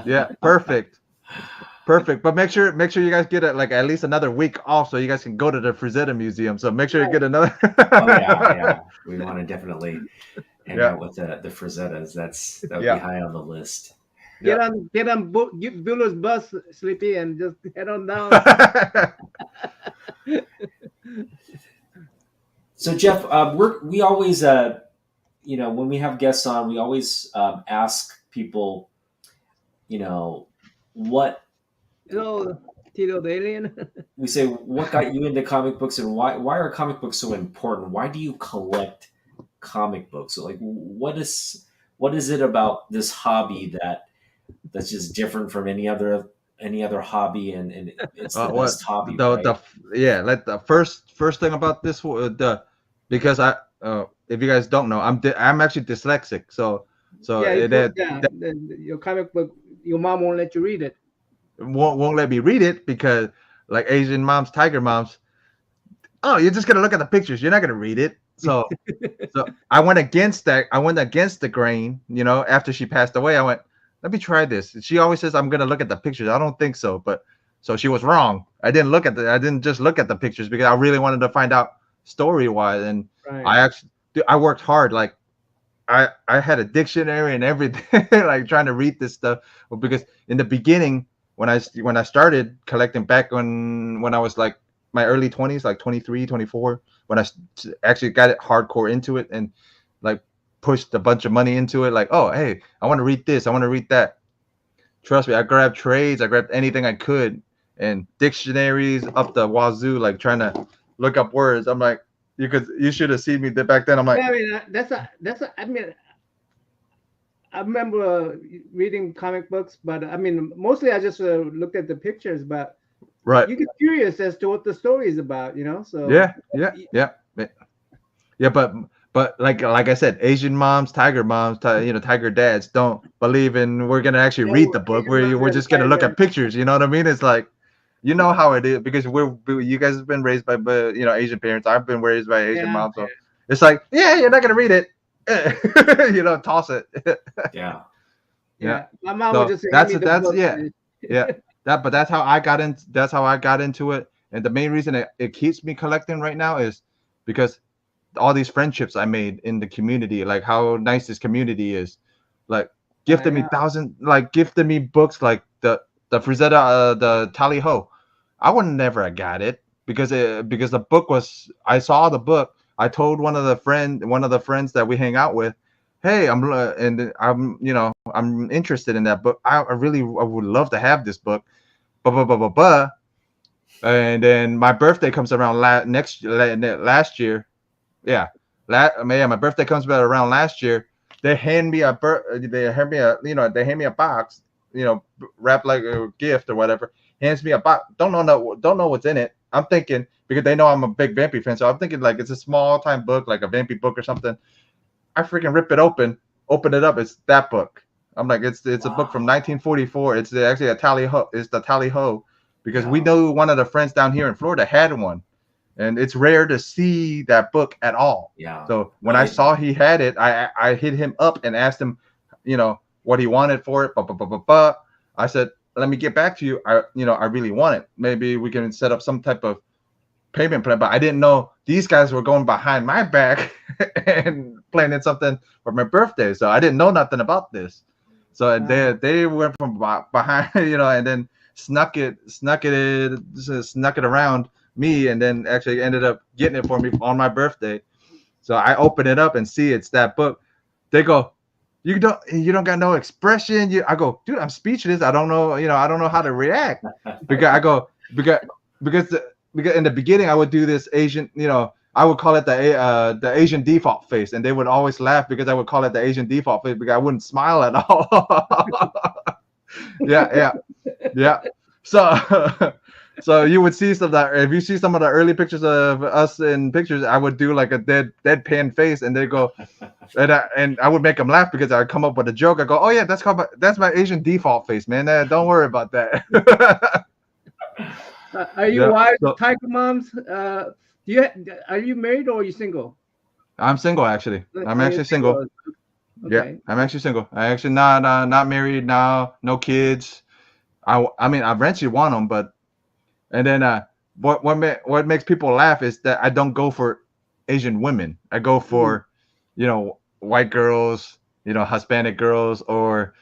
Yeah, perfect. But make sure you guys get at least another week off so you guys can go to the Frazetta Museum. So make sure you get another. Yeah. We want to definitely hang out with the Frazettas. That would be high on the list. Get on Buller's bus, Sleepy, and just head on down. So Jeff, we always when we have guests on, we always ask people, what. Tito the Alien. We say, what got you into comic books, and why are comic books so important? Why do you collect comic books? So, like, what is it about this hobby that's just different from any other hobby, and it's the best hobby? The first thing about this, because if you guys don't know, I'm actually dyslexic, so your comic book, your mom won't let you read it. Won't let me read it because, like Asian moms, tiger moms, you're just gonna look at the pictures. You're not gonna read it. So I went against that. I went against the grain. After she passed away, I went, let me try this. She always says I'm gonna look at the pictures. I don't think so, but so she was wrong. I didn't just look at the pictures because I really wanted to find out story wise, and I worked hard. Like I had a dictionary and everything, like trying to read this stuff. Because in the beginning, when I started collecting back when I was like my early 20s, like 23, 24, when I actually got it hardcore into it and like pushed a bunch of money into it, like, oh, hey, I want to read this, I want to read that. Trust me, I grabbed trades, I grabbed anything I could, and dictionaries up the wazoo, like trying to look up words. I'm like, you should have seen me back then. I'm like, I remember reading comic books, but mostly I just looked at the pictures, but you get curious as to what the story is about, So but like I said, Asian moms, tiger moms, tiger dads don't believe in we're gonna actually read the book. We're just gonna look at pictures. You know what I mean? It's like, how it is, because you guys have been raised by Asian parents. I've been raised by Asian moms, so it's like, you're not gonna read it. Toss it. Yeah. My mom would just say, but that's how I got into it. And the main reason it keeps me collecting right now is because all these friendships I made in the community, like how nice this community is, like gifted me books like the Frazetta, the Tally Ho. I would never have got it because the book was, I saw the book. I told one of the friends that we hang out with, hey, I'm interested in that book. I would love to have this book, and then my birthday comes around last year. My birthday comes around last year. They hand me a box, wrapped like a gift or whatever. Hands me a box. Don't know what's in it. I'm thinking, because they know I'm a big Vampy fan, so I'm thinking like it's a small time book, like a Vampy book or something. I freaking rip it open it up. It's that book. I'm like, it's a book from 1944. It's actually a Tally Ho. It's the Tally Ho, because we know one of the friends down here in Florida had one, and it's rare to see that book at all. Yeah. So when I saw he had it, I hit him up and asked him, what he wanted for it. I said, let me get back to you. I really want it. Maybe we can set up some type of payment plan. But I didn't know these guys were going behind my back and planning something for my birthday. So I didn't know nothing about this. So they went from behind, and then snuck it around me, and then actually ended up getting it for me on my birthday. So I open it up and see it's that book. They go, you don't got no expression. I go, dude, I'm speechless. I don't know, I don't know how to react. Because because in the beginning I would do this Asian, I would call it the Asian default face, and they would always laugh because I would call it the Asian default face because I wouldn't smile at all. yeah. So so you would see some of that. If you see some of the early pictures of us in pictures, I would do like a deadpan face, and they go, and I would make them laugh because I'd come up with a joke. I go, oh yeah, that's my Asian default face, man. Don't worry about that. Are you Yeah, wives so- of Tiger moms? Are you married or are you single? I'm single actually. I'm You're actually single. Yeah, Okay. I'm actually single. I actually not married now, no kids. I mean, I eventually want them, but and then what makes people laugh is that I don't go for Asian women. I go for white girls, Hispanic girls, or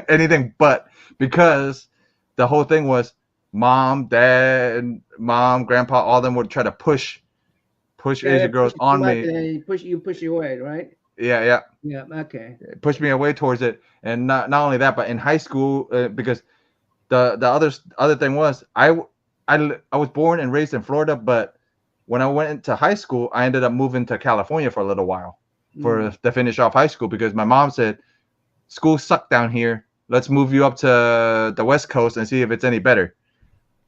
anything but, because the whole thing was mom, grandpa, all of them would try to push Asian girls on me. And you push you away, right? Yeah. Yeah. Okay. Push me away towards it. And not only that, but in high school, because the other thing was I was born and raised in Florida, but when I went into high school, I ended up moving to California for a little while to finish off high school, because my mom said school sucked down here. Let's move you up to the West Coast and see if it's any better.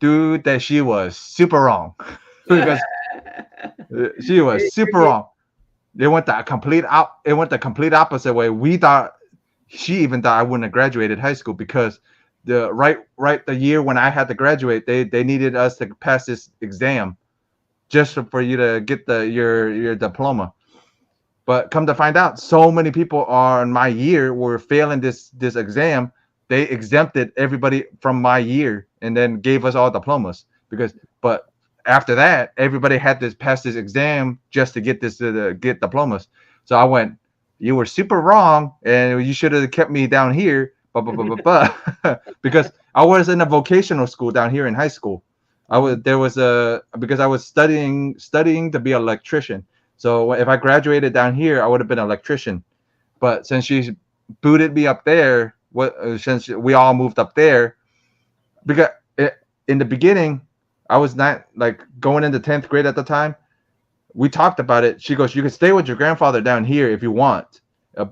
Dude, that she was super wrong. Because she was super wrong. It went the complete opposite way. She even thought I wouldn't have graduated high school, because the year when I had to graduate, they needed us to pass this exam just for you to get your diploma. But come to find out, so many people on my year were failing this exam. They exempted everybody from my year and then gave us all diplomas, but after that, everybody had to pass this exam just to get get diplomas. So I went, you were super wrong, and you should have kept me down here. Because I was in a vocational school down here in high school. Because I was studying to be an electrician. So if I graduated down here, I would have been an electrician. But since she booted me up there, since we all moved up there, because in the beginning, I was not like going into 10th grade at the time. We talked about it. She goes, you can stay with your grandfather down here if you want,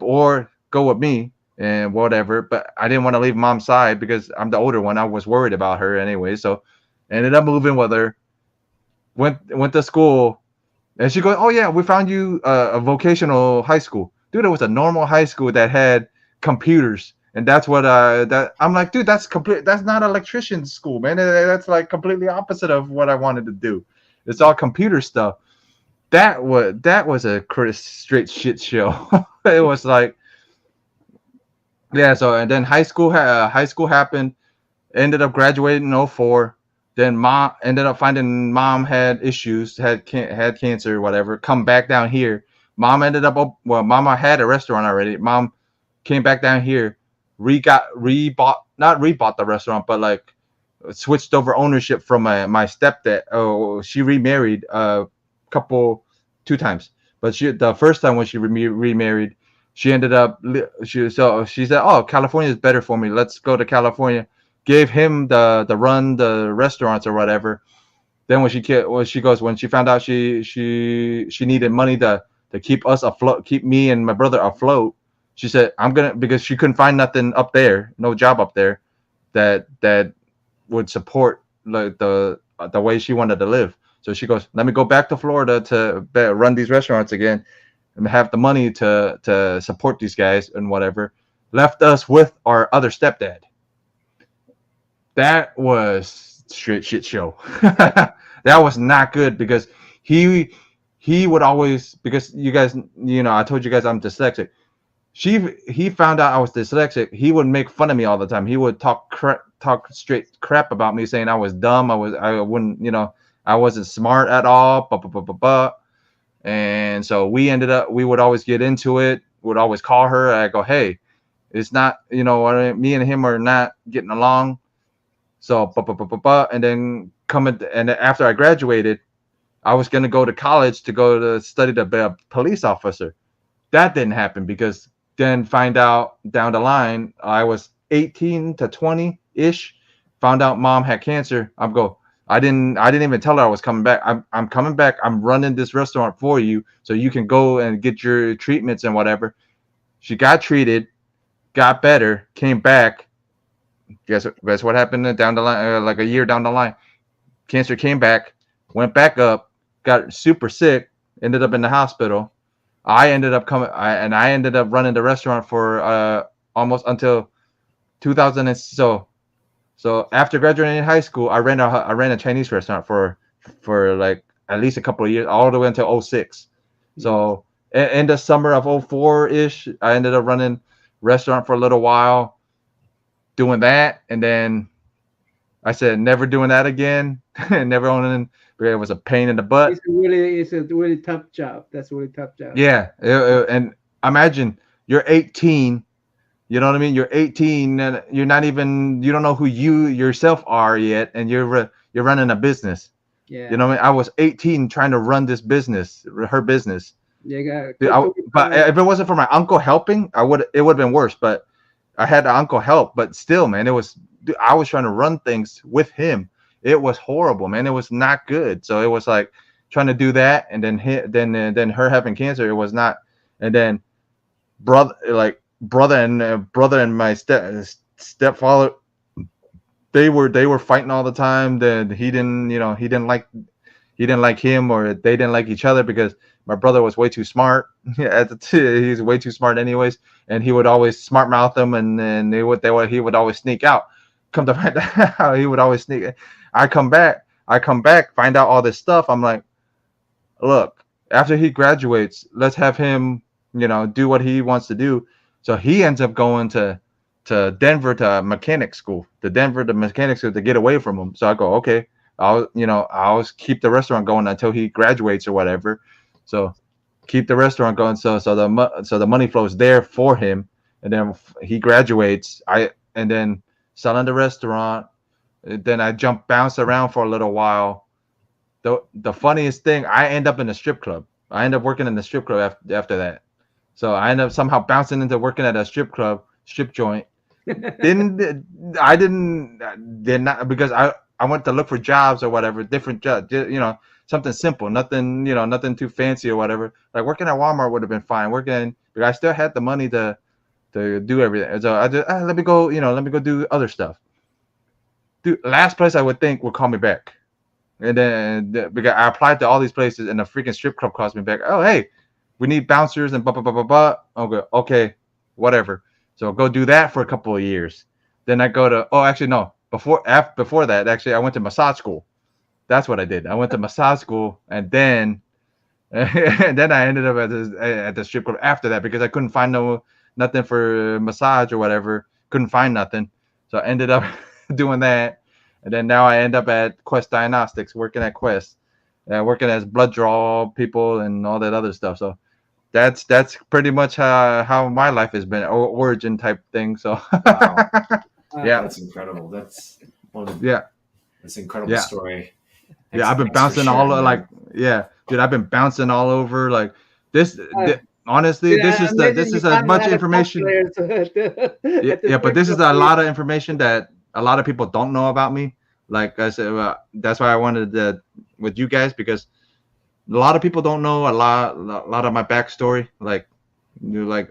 or go with me and whatever. But I didn't want to leave mom's side because I'm the older one. I was worried about her anyway. So I ended up moving with her, went to school, and she goes, oh yeah, we found you a vocational high school. Dude, it was a normal high school that had computers. And that's what I'm like, dude, that's not electrician school, man. That's like completely opposite of what I wanted to do. It's all computer stuff. That was a straight shit show. It was like, yeah. So and then high school happened. Ended up graduating in 2004. Then mom ended up finding mom had issues, had cancer or whatever. Come back down here. Mom ended up mama had a restaurant already. Mom came back down here. Not rebought the restaurant, but like switched over ownership from my stepdad. Oh, she remarried 2 times, but the first time when she remarried, she ended up she said, oh, California is better for me. Let's go to California. Gave him the run the restaurants or whatever. Then when she found out she needed money to keep us afloat, keep me and my brother afloat. She said, because she couldn't find nothing up there, no job up there that would support like the way she wanted to live. So she goes, let me go back to Florida to run these restaurants again and have the money to support these guys and whatever. Left us with our other stepdad. That was straight shit show. That was not good, because he would always, because you guys, I told you guys I'm dyslexic. He found out I was dyslexic. He would make fun of me all the time. He would talk straight crap about me, saying I was dumb. I wouldn't, I wasn't smart at all. And so we would always get into it. Would always call her. I go, hey, it's not, me and him are not getting along. So and then and after I graduated, I was gonna go to college to study to be a police officer. That didn't happen, because then find out down the line, I was 18 to 20 ish, found out mom had cancer. I'm I didn't even tell her I was coming back. I'm coming back. I'm running this restaurant for you so you can go and get your treatments and whatever. She got treated, got better, came back. Guess what happened down the line? Like a year down the line, cancer came back, went back up, got super sick, ended up in the hospital. I ended up I ended up running the restaurant for almost until 2000. And so after graduating high school, I ran a Chinese restaurant for like at least a couple of years, all the way until 06. So in the summer of 04 ish, I ended up running restaurant for a little while, doing that, and then I said never doing that again. Never owning. It was a pain in the butt. It's a really tough job. That's a really tough job. Yeah, and imagine you're 18. You know what I mean? You're 18 and you're not even, you don't know who you yourself are yet, and you're running a business. Yeah. You know what I mean? I was 18 trying to run this business, her business. Yeah. But if it wasn't for my uncle helping, it would have been worse. But I had the uncle help, but still, man, I was trying to run things with him. It was horrible, man. It was not good. So it was like trying to do that, and then her having cancer. It was not, and then brother and my stepfather, they were fighting all the time. Then he didn't like him, or they didn't like each other because my brother was way too smart. He's way too smart anyways, and he would always smart mouth them, and then he would always sneak out. Come to find out, he would always sneak. I come back, find out all this stuff. I'm like, look, after he graduates, let's have him, do what he wants to do. So he ends up going to Denver to mechanic school, to get away from him. So I go, okay, I'll keep the restaurant going until he graduates or whatever. So keep the restaurant going. So the money flows there for him, and then he graduates. And then selling the restaurant. Then I bounce around for a little while. The funniest thing, I end up in a strip club. I end up working in the strip club after that. So I end up somehow bouncing into working at a strip joint. Did not because I went to look for jobs or whatever, different jobs, something simple, nothing, nothing too fancy or whatever. Like working at Walmart would have been fine. But I still had the money to do everything. So I just let me go do other stuff. Dude, last place I would think would call me back. And then because I applied to all these places, and the freaking strip club calls me back. Oh, hey, we need bouncers and blah, blah, blah, blah, blah. Okay, whatever. So go do that for a couple of years. Then I go to, before that, actually, I went to massage school. That's what I did. I went to massage school, and then I ended up at the strip club after that because I couldn't find nothing for massage or whatever. Couldn't find nothing. So I ended up doing that. And then now I end up at Quest Diagnostics, working at Quest, working as blood draw people and all that other stuff. So that's pretty much how my life has been, origin type thing. So wow. Yeah, that's incredible. That's that's an incredible story. Thanks, I've been bouncing all over, dude. I've been bouncing all over like this. Honestly, this is as much information. But this is a lot of information that a lot of people don't know about me. Like I said, that's why I wanted to with you guys, because a lot of people don't know a lot of my backstory, like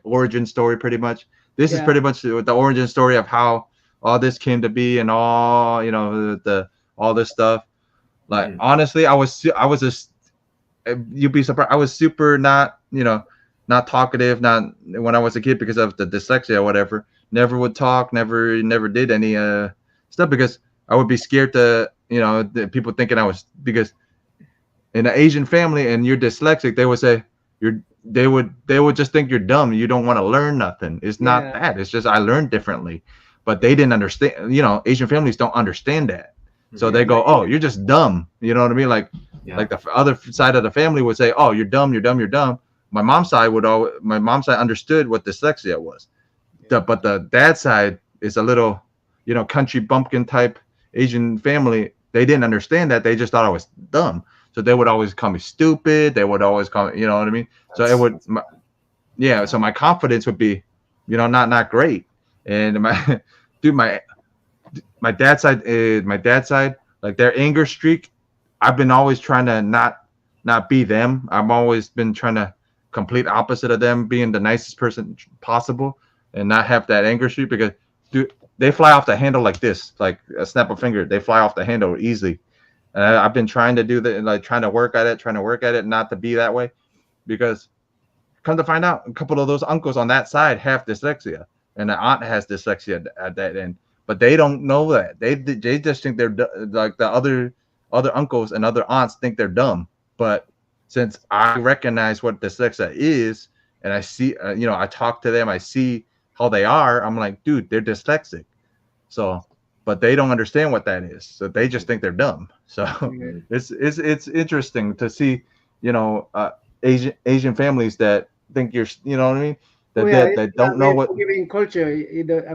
origin story, pretty much. This is pretty much the origin story of how all this came to be and all, all this stuff. Like honestly, I was just, you'd be surprised. I was super not talkative, not when I was a kid because of the dyslexia or whatever. Never would talk, never did any stuff because I would be scared to, the people thinking I was, because in an Asian family and you're dyslexic, they would say they would just think you're dumb. You don't want to learn nothing. It's not that. It's just I learned differently, but they didn't understand. Asian families don't understand that. So they go, oh, you're just dumb. You know what I mean? Like the other side of the family would say, oh, you're dumb. My mom's side understood what dyslexia was. But the dad side is a little, country bumpkin type Asian family. They didn't understand that. They just thought I was dumb. So they would always call me stupid. They would always call me, you know what I mean? So it would, so my confidence would be, not great. And my dad's side, like their anger streak. I've been always trying to not be them. I've always been trying to complete opposite of them, being the nicest person possible, and not have that anger streak because dude, they fly off the handle like this, like a snap of finger. They fly off the handle easily. And I've been trying to do that, like trying to work at it, not to be that way, because come to find out, a couple of those uncles on that side have dyslexia, and the aunt has dyslexia at that end, but they don't know that. They just think they're like the other uncles and other aunts think they're dumb. But since I recognize what dyslexia is, and I see, I talk to them, I see how they are. I'm like, dude, they're dyslexic. So, but they don't understand what that is. So they just think they're dumb. So it's interesting to see, Asian families that think you're, you know what I mean? That don't know what forgiving culture. I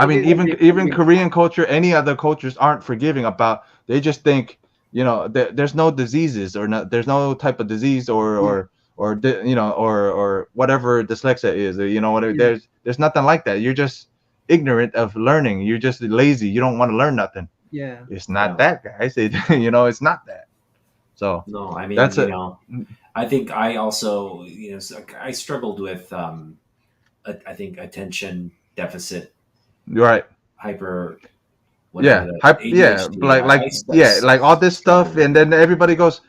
mean, even Korean culture, any other cultures aren't forgiving about. They just think, there's no diseases or there's no type of disease or whatever dyslexia is, or whatever. There's nothing like that. You're just ignorant of learning. You're just lazy. You don't want to learn nothing. Yeah, it's not that, guys. It's not that. So no, I mean, that's I think I also, I struggled with, I think attention deficit, right? Hyper. Yeah, like all this stuff, and then everybody goes,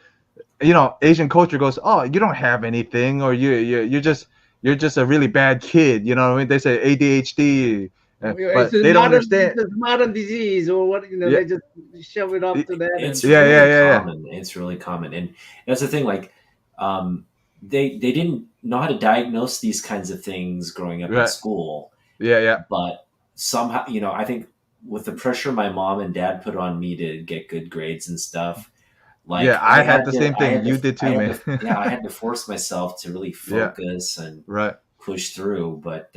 Asian culture goes, oh, you don't have anything, or you're just a really bad kid. You know what I mean? They say ADHD, but they don't understand. It's a modern disease, or what? They just shove it off to that. It's really common. It's really common, and that's the thing. Like, they didn't know how to diagnose these kinds of things growing up in school. Yeah. But somehow, I think with the pressure my mom and dad put on me to get good grades and stuff. Like, I had the same thing. You did too, man. I had to force myself to really focus and push through. But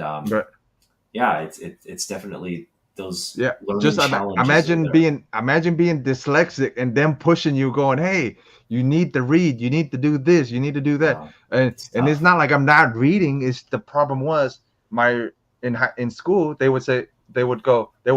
it's definitely those. Yeah, just imagine being dyslexic and them pushing you, going, "Hey, you need to read. You need to do this. You need to do that." And it's not like I'm not reading. It's the problem was in school they would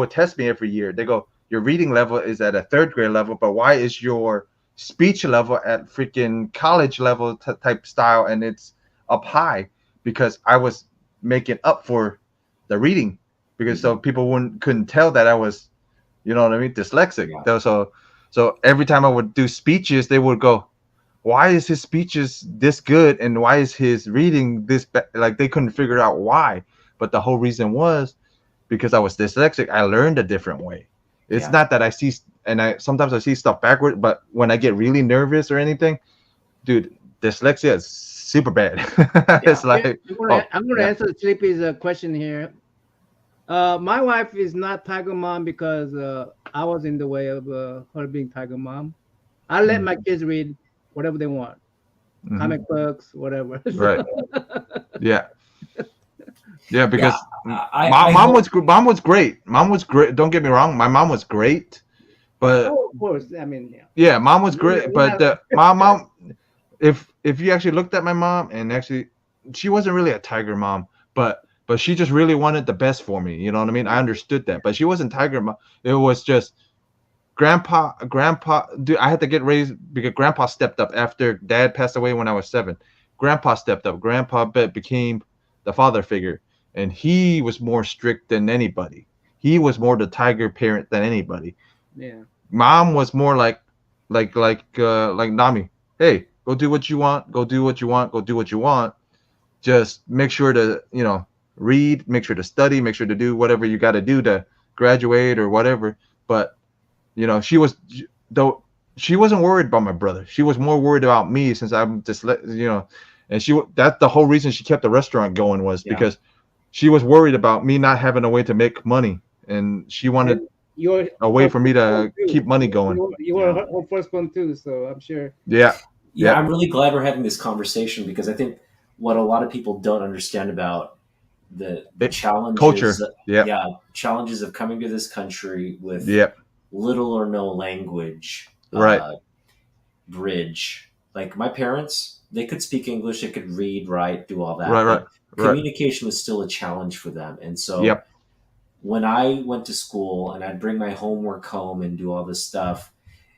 test me every year. They go, your reading level is at a third grade level, but why is your speech level at freaking college level type style, and it's up high? Because I was making up for the reading, because so people couldn't tell that I was, dyslexic. So every time I would do speeches, they would go, why is his speeches this good and why is his reading this bad? Like, they couldn't figure out why, but the whole reason was because I was dyslexic. I learned a different way. It's not that I see, and sometimes I see stuff backward, but when I get really nervous or anything, dude, dyslexia is super bad. It's like I'm gonna answer Sleepy's question here. My wife is not Tiger Mom because I was in the way of her being Tiger Mom. I let my kids read whatever they want, comic books, whatever. Right. Yeah, because mom was great. Mom was great. Don't get me wrong. My mom was great, but of course, I mean, mom was great. But my mom, if you actually looked at my mom, and actually, she wasn't really a tiger mom, but she just really wanted the best for me. You know what I mean? I understood that, but she wasn't tiger mom. It was just grandpa. Dude, I had to get raised because grandpa stepped up after dad passed away when I was 7. Grandpa stepped up. Grandpa became the father figure. And he was more strict than anybody. He was more the tiger parent than anybody. Yeah. Mom was more like Nami. Hey, go do what you want. Go do what you want. Go do what you want. Just make sure to, read, make sure to study, make sure to do whatever you got to do to graduate or whatever. But, she wasn't worried about my brother. She was more worried about me, since I'm just, and that's the whole reason she kept the restaurant going, was because she was worried about me not having a way to make money, and she wanted a way for me to keep money going. You were her first one too, so I'm sure. Yeah. I'm really glad we're having this conversation, because I think what a lot of people don't understand about the challenges, culture, challenges of coming to this country with little or no language, bridge. Like, my parents, they could speak English, they could read, write, do all that. Right. Communication was still a challenge for them, and so when I went to school and I'd bring my homework home and do all this stuff,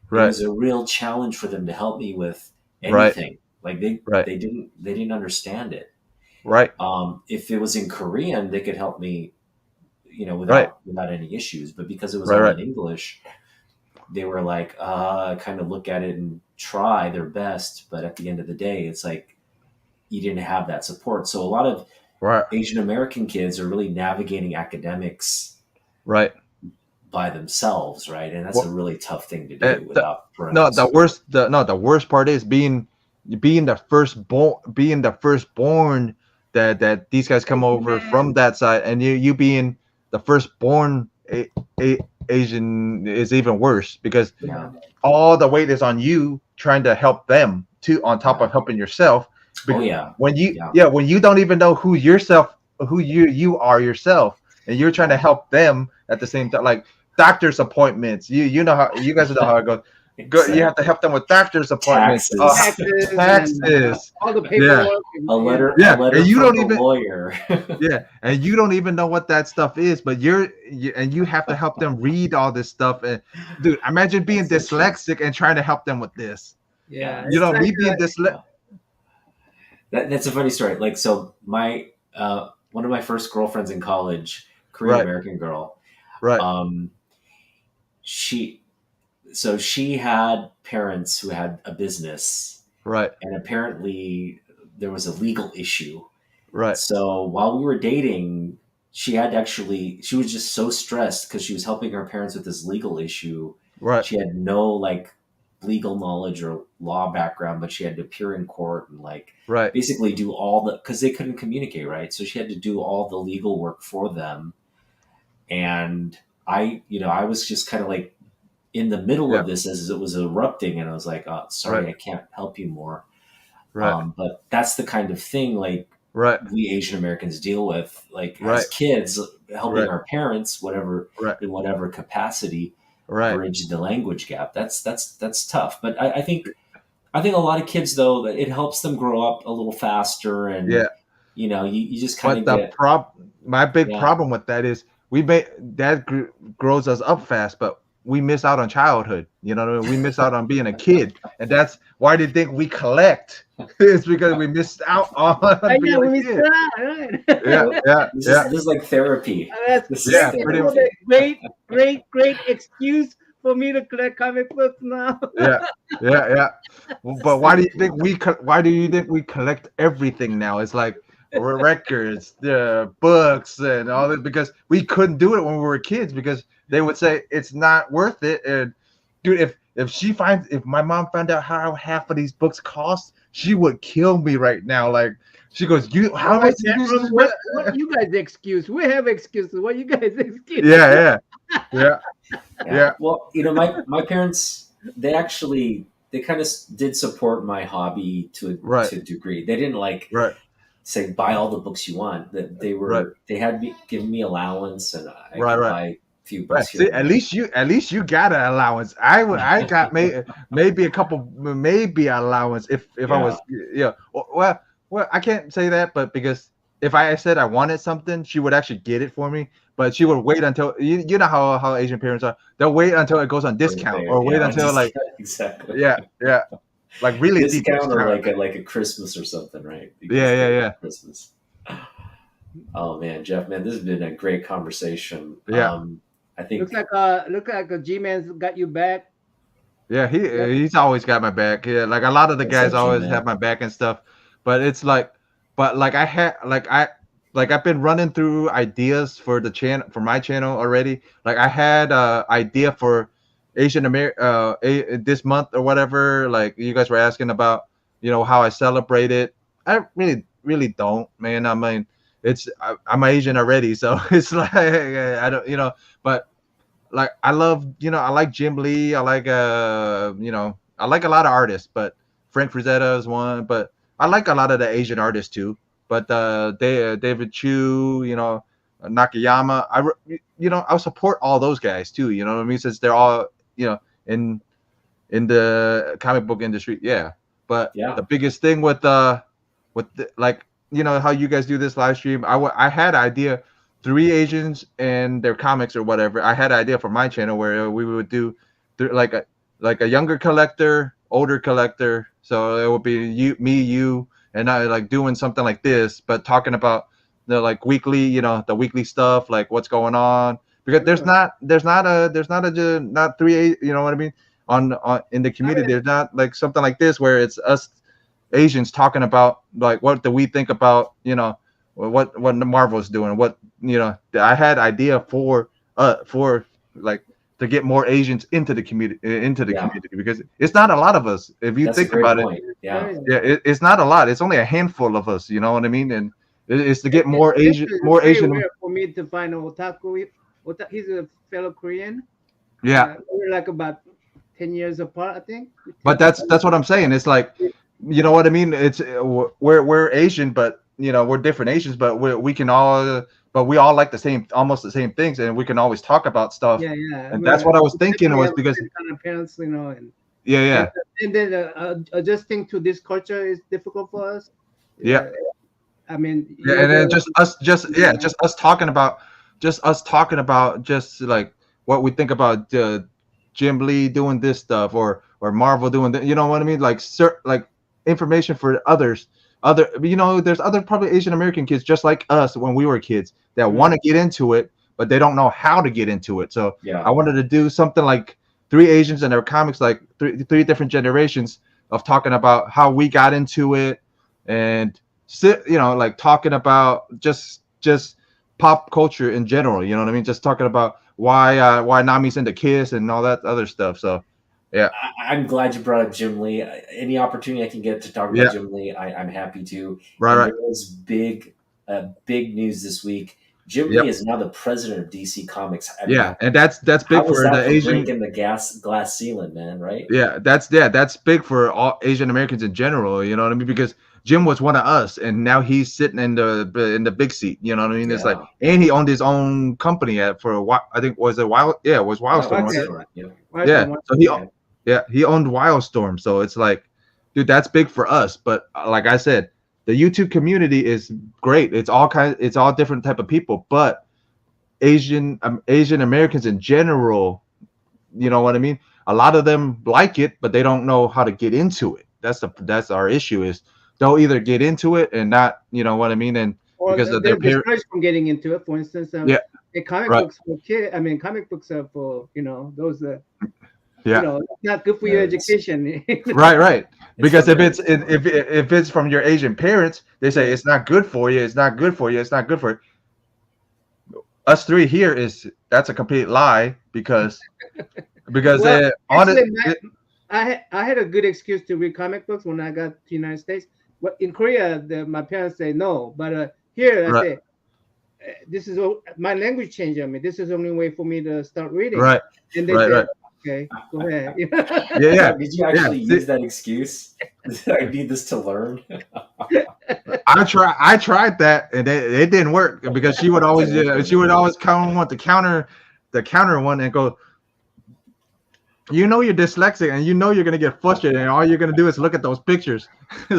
it Right. was a real challenge for them to help me with Right. anything. Like they Right. they didn't understand it. Right. If it was in Korean, they could help me, Right. without any issues. But because it was Right. all Right. in English, they were like, kind of look at it and try their best. But at the end of the day, it's like you didn't have that support. So a lot of Right. Asian American kids are really navigating academics Right. by themselves, right? And that's Well, a really tough thing to do the, without parental no, the support. worst. The worst part is being the firstborn that these guys come over from that side, and you being the firstborn Asian is even worse because Yeah. all the weight is on you trying to help them too, on top of helping yourself. Oh yeah. When you don't even know who you are yourself, and you're trying to help them at the same time, like doctor's appointments. You know how you guys know how it goes. Exactly. You have to help them with doctor's appointments, taxes, all the paperwork. A letter and you from don't the even lawyer. and you don't even know what that stuff is, but you have to help them read all this stuff. And dude, imagine being dyslexic and trying to help them with this. Yeah, You know, me being dyslexic. That's a funny story. Like, so my one of my first girlfriends in college, Korean American girl, right? She had parents who had a business, right? And apparently there was a legal issue, right? So while we were dating, she was just so stressed because she was helping her parents with this legal issue. Right. She had no like legal knowledge or law background, but she had to appear in court and basically do all because they couldn't communicate, right? So she had to do all the legal work for them. And I was just kind of like in the middle of this as it was erupting, and I was like, oh, sorry, I can't help you more. Right. But that's the kind of thing we Asian Americans deal with, as kids, helping our parents, in whatever capacity, bridge the language gap. That's tough. But I think a lot of kids, though, it helps them grow up a little faster, and you just kind of get. My big problem with that is that grows us up fast, but we miss out on childhood. You know what I mean? We miss out on being a kid, and that's why they think we collect. It's because we missed out on being a kid. Right? This is like therapy. Pretty much. Great excuse for me to collect comic books now. yeah. But why do you think we collect everything now? It's like records, the books, and all that, because we couldn't do it when we were kids because they would say it's not worth it. And dude, if my mom found out how half of these books cost, she would kill me right now. Like she goes, how much? What you guys excuse? We have excuses. What you guys excuse? Yeah. Well, my parents, they kind of did support my hobby to a degree. They didn't say buy all the books you want. That they had given me allowance, and I could buy a few books. See, at least you got an allowance. I got maybe a couple, maybe allowance if I was well, I can't say that, but because if I said I wanted something, she would actually get it for me. But she would wait until you know how Asian parents are. They'll wait until it goes on discount, or wait until exactly. Yeah. Like really discount or like a Christmas or something, right? Yeah. Christmas. Oh man, Jeff, man, this has been a great conversation. Yeah. I think looks like a G-Man's got you back. Yeah, he's always got my back. Yeah, like a lot of the guys always have my back and stuff. But it's I've been running through ideas for the channel, for my channel already. Like I had idea for Asian American this month or whatever. Like you guys were asking about, how I celebrate it. I really don't, man. I mean, I'm Asian already, so it's like I don't, but like I love, I like Jim Lee. I like I like a lot of artists, but Frank Frazetta is one. But I like a lot of the Asian artists too. But David Chu, Nakayama, I'll support all those guys too. You know what I mean? Since they're all in the comic book industry, yeah. But the biggest thing with how you guys do this live stream, I had an idea three Asians and their comics or whatever. I had an idea for my channel where we would do like a younger collector, older collector. So it would be you, me, you, and I like doing something like this, but talking about the like weekly, you know, the weekly stuff, like what's going on. Because there's not three, you know what I mean? On in the community, there's not like something like this where it's us Asians talking about like what do we think about, you know, what the Marvel's doing, what, you know. I had idea for like to get more Asians into the community because it's not a lot of us. If you think about it, it's not a lot. It's only a handful of us. You know what I mean? And it's to get more Asian. For me to find Otaku, he's a fellow Korean. Yeah, we're like about 10 years apart, I think. But that's what I'm saying. It's like, you know what I mean? It's we're Asian, but you know we're different Asians, but we all like almost the same things, and we can always talk about stuff. Yeah. And that's what I was thinking was because kind of parents, you know, and and then adjusting to this culture is difficult for us. Yeah. I mean, and then just us talking about just like what we think about Jim Lee doing this stuff or Marvel doing that. You know what I mean? Like information for others. You know, there's other probably Asian American kids just like us when we were kids that want to get into it, but they don't know how to get into it. So I wanted to do something like three Asians and their comics, like three different generations of talking about how we got into it, and you know, like talking about just pop culture in general. You know what I mean? Just talking about why Nami's into Kiss and all that other stuff. So. Yeah, I'm glad you brought up Jim Lee. Any opportunity I can get to talk about Jim Lee, I'm happy to. Right. There was big news this week. Jim Lee is now the president of DC Comics. And that's big for the Asian breaking the glass ceiling, man. Right? Yeah, that's big for all Asian Americans in general. You know what I mean? Because Jim was one of us, and now he's sitting in the big seat. You know what I mean? It's like, and he owned his own company for a while. I think was it Wild? Yeah, it was Wildstorm. So he owned Wildstorm. So it's like, dude, that's big for us. But like I said, the YouTube community is great. It's all different type of people. But Asian Americans in general, you know what I mean? A lot of them like it, but they don't know how to get into it. That's our issue. Is they'll either get into it and not, you know what I mean, and because of their parents from getting into it. For instance, comic books for kids. I mean, comic books are for, you know, those that. You know, it's not good for your education. Right. Because if it's from your Asian parents, they say it's not good for you. It's not good for you. It's not good for you. Us three here that's a complete lie because well, actually, I had a good excuse to read comic books when I got to the United States. Well, in Korea, my parents say no, but here I say this is my language changed on me. This is the only way for me to start reading. Right. And they say, okay, go ahead. Did you actually use that excuse? I need this to learn. I tried that, and it didn't work because she would always want the counter one and go, you know, you're dyslexic and you know you're gonna get frustrated and all you're gonna do is look at those pictures.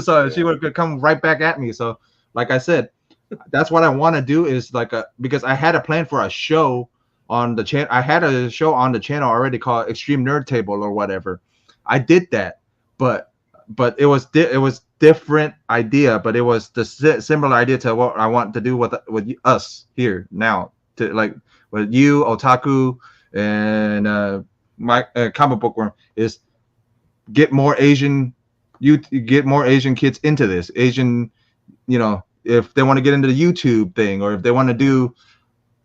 So she would come right back at me. So like I said, that's what I want to do is because I had a plan for a show on the channel. I had a show on the channel already called Extreme Nerd Table or whatever. I did that, but it was different idea, but it was the similar idea to what I want to do with us here now, to like with you, Otaku, and my comic book worm, is get more Asian kids into this. Asian, you know, if they want to get into the YouTube thing, or if they want to do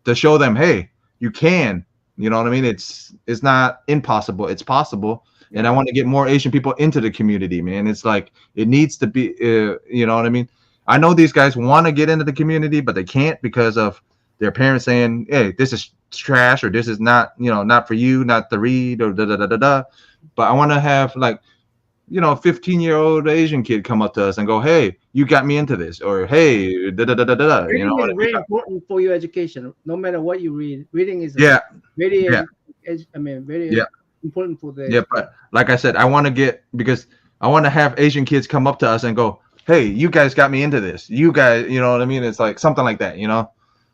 to show them, hey, you can, you know what I mean? It's not impossible. It's possible. And I want to get more Asian people into the community, man. It's like, it needs to be, you know what I mean? I know these guys want to get into the community, but they can't because of their parents saying, hey, this is trash, or this is not, you know, not for you, not to read, or da-da-da-da-da. But I want to have, like, you know, a 15-year-old Asian kid come up to us and go, hey, you got me into this, or hey, da-da-da-da-da. You know, it's very important for your education. No matter what you read, reading is very important for the. Yeah, but like I said, I want to have Asian kids come up to us and go, hey, you guys got me into this. You guys, you know what I mean? It's like something like that, you know?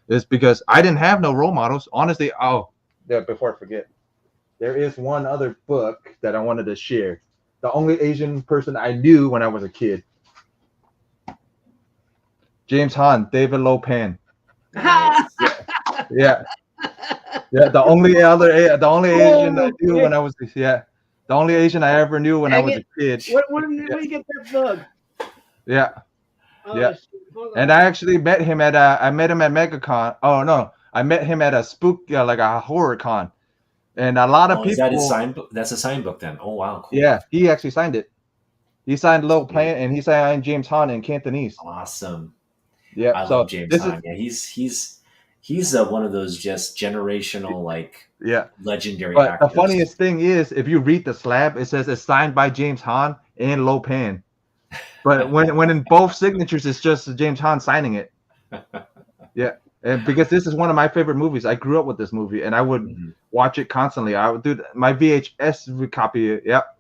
is because I didn't have no role models. Honestly, yeah, before I forget, there is one other book that I wanted to share. The only Asian person I knew when I was a kid. James Han, David Lo Pan. Nice. Yeah. Yeah, the only Asian I knew when I was the only Asian I ever knew when I was a kid. Where did you get that bug? Yeah. Oh, Yeah. shit. Hold And on. I actually met him at MegaCon. Oh no, I met him at a like a horror con, and a lot of Oh, people. is that his sign book? That's a sign book then. Oh wow, cool. Yeah, he actually signed it. He signed Lil Plant and he signed James Han in Cantonese. Awesome. Yeah, I so love James this Han. Yeah, he's one of those just generational legendary But actors. the funniest thing is, if you read the slab, it says it's signed by James Han and Lo Pan. But when in both signatures, it's just James Han signing it. Yeah, and because this is one of my favorite movies. I grew up with this movie, and I would watch it constantly. I would do my VHS would copy it. Yep.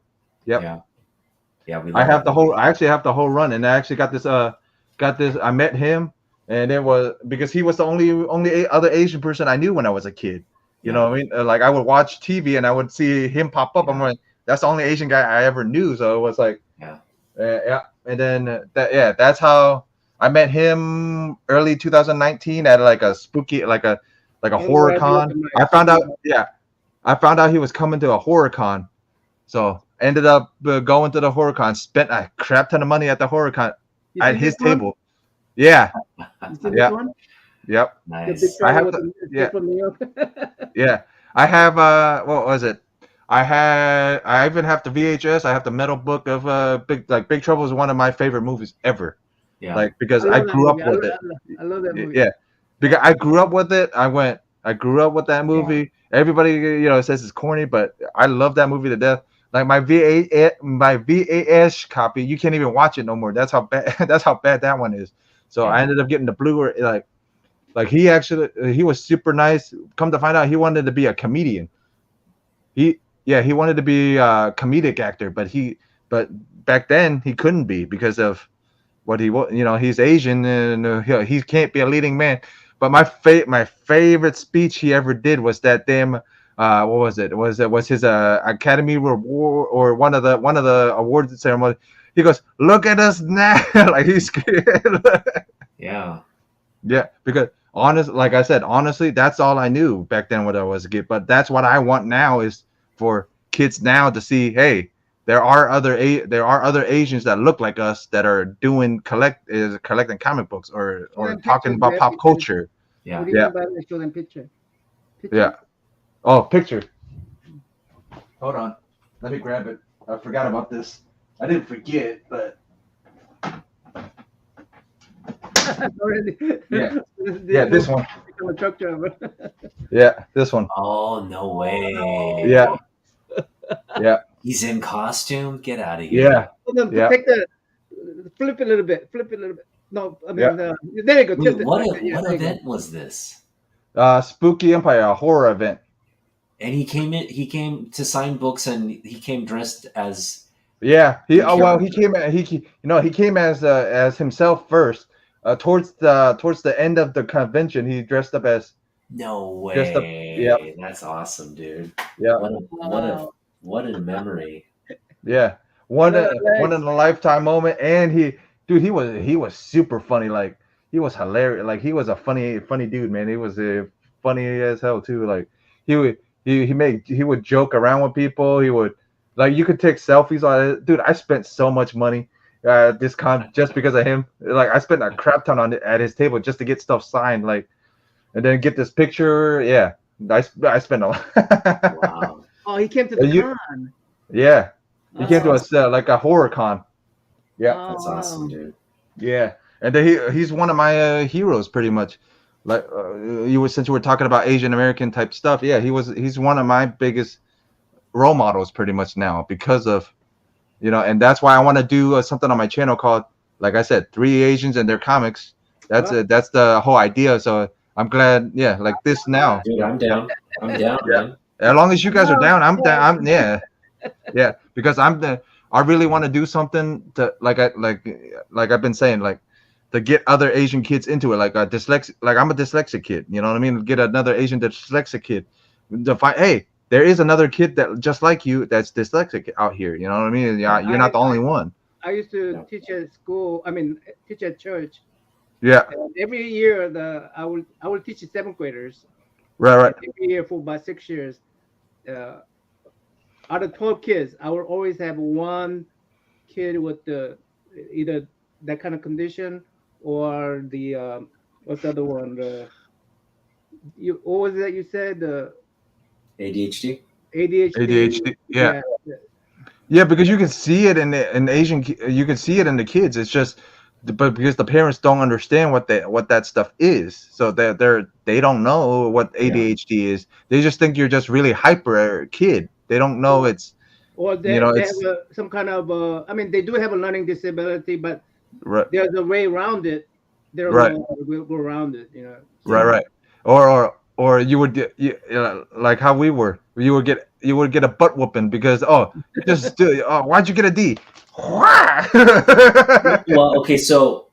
Yeah. I have the whole. I actually have the whole run, and I actually got this. I met him, and it was because he was the only other Asian person I knew when I was a kid. You know what I mean? Like I would watch TV, and I would see him pop up. I'm like, that's the only Asian guy I ever knew. So it was like, and then that's how I met him early 2019 at like a spooky, like a horror con. I found out he was coming to a horror con, so ended up going to the horror con. Spent a crap ton of money at the horror con at his table. Yeah. You see this one? Yep. Nice. I have I have what was it? I even have the VHS. I have the metal book of Big Trouble is one of my favorite movies ever. Yeah. Like because I grew up with it. I love that movie. Yeah. Because I grew up with it. I grew up with that movie. Everybody, says it's corny, but I love that movie to death. Like my VHS copy, you can't even watch it no more. That's how bad that one is. So I ended up getting the Blu-ray. Like he was super nice. Come to find out, he wanted to be a comedian. He wanted to be a comedic actor, but back then he couldn't be because of what he was. He's Asian and he can't be a leading man. But my favorite speech he ever did was that damn. What was it? Was his Academy Award or one of the awards ceremony? He goes, "Look at us now!" Like he's scared. Yeah. Because like I said, honestly, that's all I knew back then when I was a kid. But that's what I want now is for kids now to see, hey, there are other Asians that look like us that are doing collecting comic books or talking about pop culture. Yeah. What do you mean by show them picture? Yeah. Oh, picture. Hold on. Let me grab it. I forgot about this. I didn't forget, but this one. Yeah, this one. Oh, no way. Yeah. He's in costume. Get out of here. Yeah. Flip it a little bit. No, I mean, there you go. Wait, what event was this? Spooky Empire, a horror event. And he came to sign books, and he came dressed as. Yeah, he came as himself first. Towards the end of the convention, he dressed up as. No way! That's awesome, dude. Yeah. What a memory. Yeah, one in a lifetime moment, and he was super funny. Like he was hilarious. Like he was a funny dude, man. He was funny as hell too. Like he would joke around with people. He would you could take selfies on it. Dude, I spent so much money this con just because of him. Like I spent a crap ton on it at his table just to get stuff signed. Like and then get this picture. Yeah, I spent a lot. Wow. Oh, he came to the con. Yeah, he came to us like a horror con. Yeah, that's awesome, dude. Yeah, and then he's one of my heroes, pretty much. Like since you were talking about Asian American type stuff. Yeah, he's one of my biggest role models, pretty much now because of, and that's why I want to do something on my channel called, like I said, 3 Asians and their comics. That's the whole idea. So I'm glad. Yeah, like this now. Dude, I'm down. Man. As long as you guys are down, I'm down. Yeah, because I really want to do something to like I've been saying, like to get other Asian kids into it, like a dyslexic, like I'm a dyslexic kid, you know what I mean? Get another Asian dyslexic kid to find, hey, there is another kid that just like you that's dyslexic out here, you know what I mean? Yeah, you're not the only one. I used to teach at school. I mean, teach at church. Yeah, And every year, I will teach the seventh graders. right. Every year for about 6 years. Out of 12 kids, I will always have one kid with either that kind of condition or the what's the other one? What was it that you said? The ADHD. ADHD. Yeah. Yeah, because you can see it in Asian, you can see it in the kids. It's just, but because the parents don't understand what that stuff is, so they don't know what ADHD is. They just think you're just really hyper kid. They don't know it's, or they have some kind of I mean, they do have a learning disability, but there's a way around it. There are ways to go around it, you know. So, right. Or you would get, like how we were. You would get a butt whooping because why'd you get a D? Well, okay, so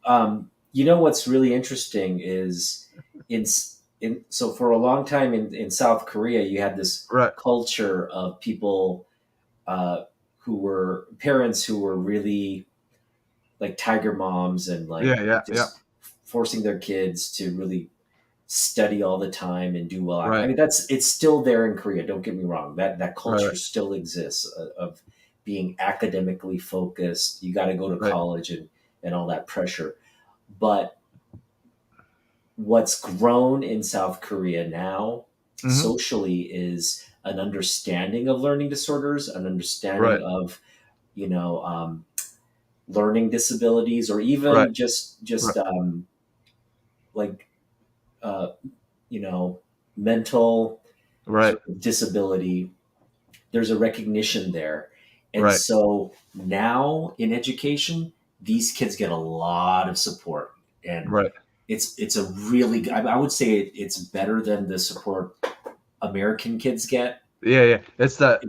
you know what's really interesting is so for a long time in South Korea, you had this culture of people who were parents who were really like tiger moms and like forcing their kids to really study all the time and do well. I mean, it's still there in Korea. Don't get me wrong. That culture still exists of being academically focused. You got to go to college and all that pressure. But what's grown in South Korea now socially is an understanding of learning disorders, an understanding of, learning disabilities, or even just mental disability. There's a recognition there. And so now in education, these kids get a lot of support, and it's a really, I would say it's better than the support American kids get. Yeah. It's the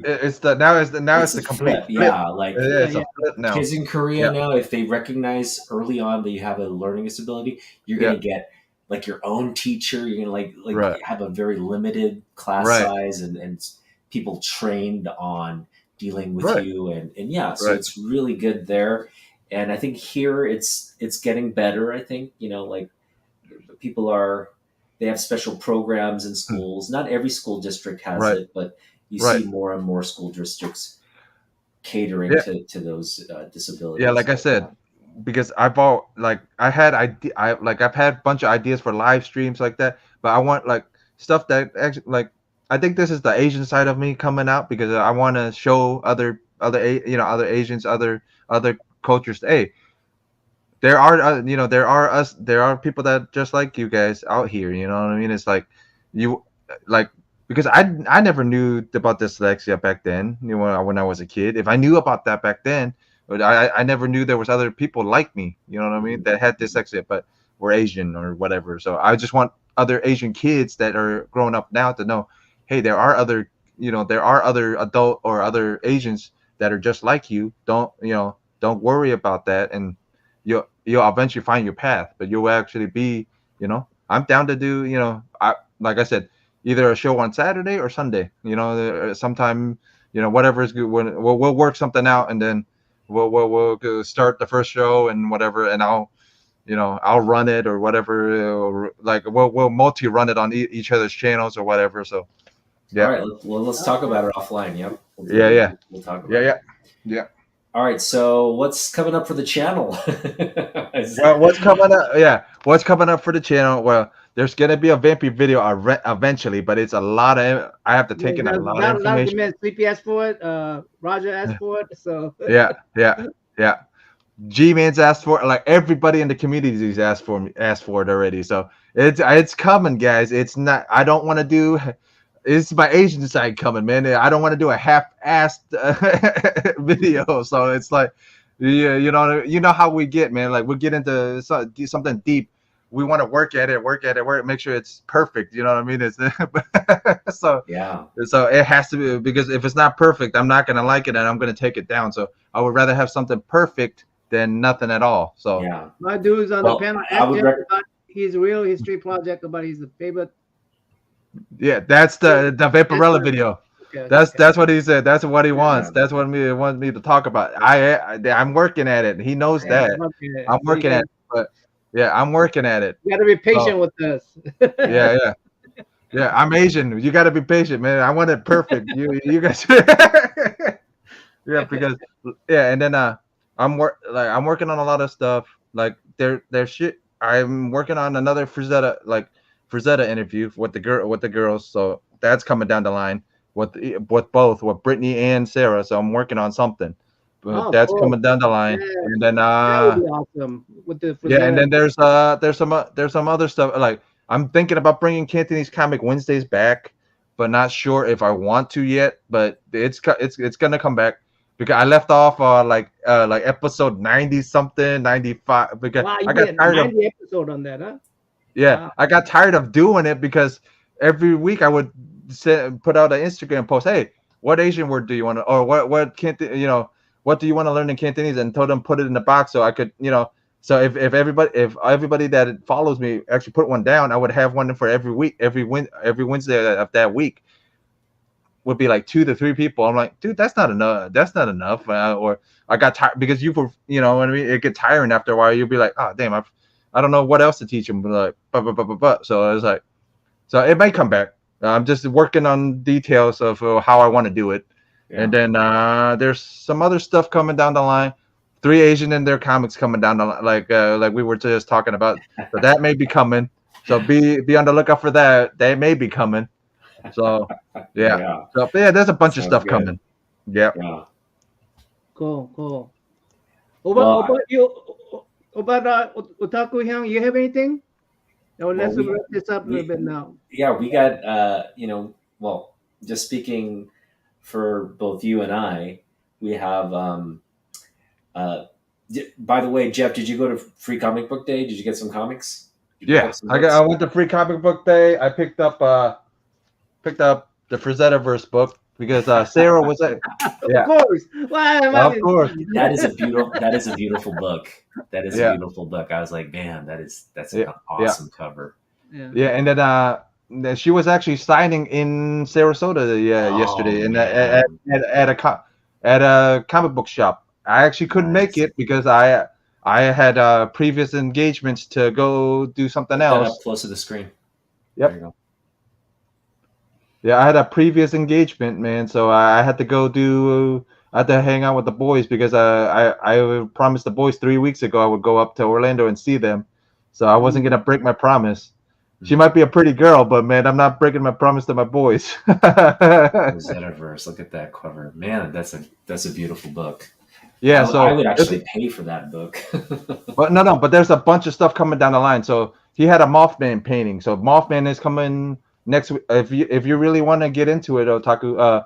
complete flip. Yeah, like it's a flip now. Kids in Korea now, if they recognize early on that you have a learning disability, you're gonna get like your own teacher. You're gonna have a very limited class size and people trained on dealing with you and so it's really good there. And I think here it's getting better. I think like people they have special programs in schools. Not every school district has it, but you see more and more school districts catering to those disabilities. Yeah, like I said, because I've had a bunch of ideas for live streams like that, but I want like stuff that actually I think this is the Asian side of me coming out, because I want to show other Asians, other cultures. Hey, there are there are people that just like you guys out here. You know what I mean? It's like because I never knew about dyslexia back then. When I was a kid, if I knew about that back then, but I never knew there was other people like me. You know what I mean? That had dyslexia, but were Asian or whatever. So I just want other Asian kids that are growing up now to know, hey, there are other adult or other Asians that are just like you. Don't worry about that, and you'll eventually find your path. But you'll actually be, I'm down to do, like I said, either a show on Saturday or Sunday. Sometime, whatever is good. We'll work something out, and then we'll start the first show and whatever, and I'll run it or whatever. We'll multi-run it on each other's channels or whatever. So. Yeah. All right. Well, let's talk about it offline. Yep. We'll talk about it. Yeah. All right. So what's coming up for the channel? Well, what's coming up? Yeah. What's coming up for the channel? Well, there's gonna be a Vampy video eventually, but it's a lot of. I have to take in a lot of information. Not Sleepy asked for it. Roger asked for it. So. Yeah. G-Man's asked for it. Like everybody in the community's asked for it already. So it's coming, guys. It's not. I don't want to do. It's my Asian side coming, man. I don't want to do a half-assed video, so it's like, you know how we get, man. Like we get into something deep, we want to work at it, make sure it's perfect. You know what I mean? It's so it has to be, because if it's not perfect, I'm not gonna like it and I'm gonna take it down. So I would rather have something perfect than nothing at all. So Yeah. My dude's on Well, the panel. I would Ask Jeff about his real history project about his favorite. yeah, that's the Vaporella That's- video. Okay, That's what he said. That's what he wants. Yeah. That's what he wants me to talk about. I'm working at it. He knows Yeah. that. okay. I'm working at it. But yeah, I'm working at it. You got to be patient with us. Yeah. I'm Asian. You got to be patient, man. I want it perfect. You guys. Yeah, because and then I'm working on a lot of stuff. Like there's shit. I'm working on another Frazetta interview with the girls. So that's coming down the line with Brittany and Sarah. So I'm working on something. But that's cool. coming down the line. Yeah. And then That would be awesome. With the and then there's some other stuff. Like I'm thinking about bringing Cantonese Comic Wednesdays back, but not sure if I want to yet. But it's gonna come back because I left off like episode 90 something, 95. Because wow, I got tired of episode on that, huh? yeah, Wow. I got tired of doing it because every week I would put out an Instagram post. Hey, what Asian word do you want to, or what what do you want to learn in Cantonese, and told them put it in the box so I could So if everybody that follows me actually put one down, I would have one for every week, every Wednesday of that week would be like 2 to 3 people. I'm like, dude, that's not enough. That's not enough. Or I got tired because you what I mean. It gets tiring after a while. You'll be like, oh damn, I don't know what else to teach them. Like, but. So I was like, so it may come back. I'm just working on details of how I want to do it, and then there's some other stuff coming down the line. 3 Asian in their comics coming down the like we were just talking about. So that may be coming. So be on the lookout for that. They may be coming. So yeah. So yeah, there's a bunch of stuff coming. Yeah. Cool. About you, about Otaku Hyung, you have anything? No, let's wrap this up a little bit now. Yeah, we got well, just speaking for both you and I, we have by the way, Jeff, did you go to Free Comic Book Day? Did you get some comics? I went to Free Comic Book Day. I picked up the Frazetta-verse book because Sarah was at. Yeah. Of course. Of course. That is a beautiful book. That is a beautiful book. I was like, man, that's an awesome cover. Yeah, and then she was actually signing in Sarasota yesterday, and at a comic book shop. I actually couldn't make it because I had previous engagements to go do something else. Up close to the screen. Yep. There you go. Yeah, I had a previous engagement, man, so I had to go do. I had to hang out with the boys because I promised the boys 3 weeks ago I would go up to Orlando and see them, so I wasn't gonna break my promise. She might be a pretty girl, but man, I'm not breaking my promise to my boys. Zetaverse, look at that cover, man. That's a beautiful book. Yeah, so I would actually pay for that book. But no, but there's a bunch of stuff coming down the line. So he had a Mothman painting. So Mothman is coming next week. If you really want to get into it, Otaku,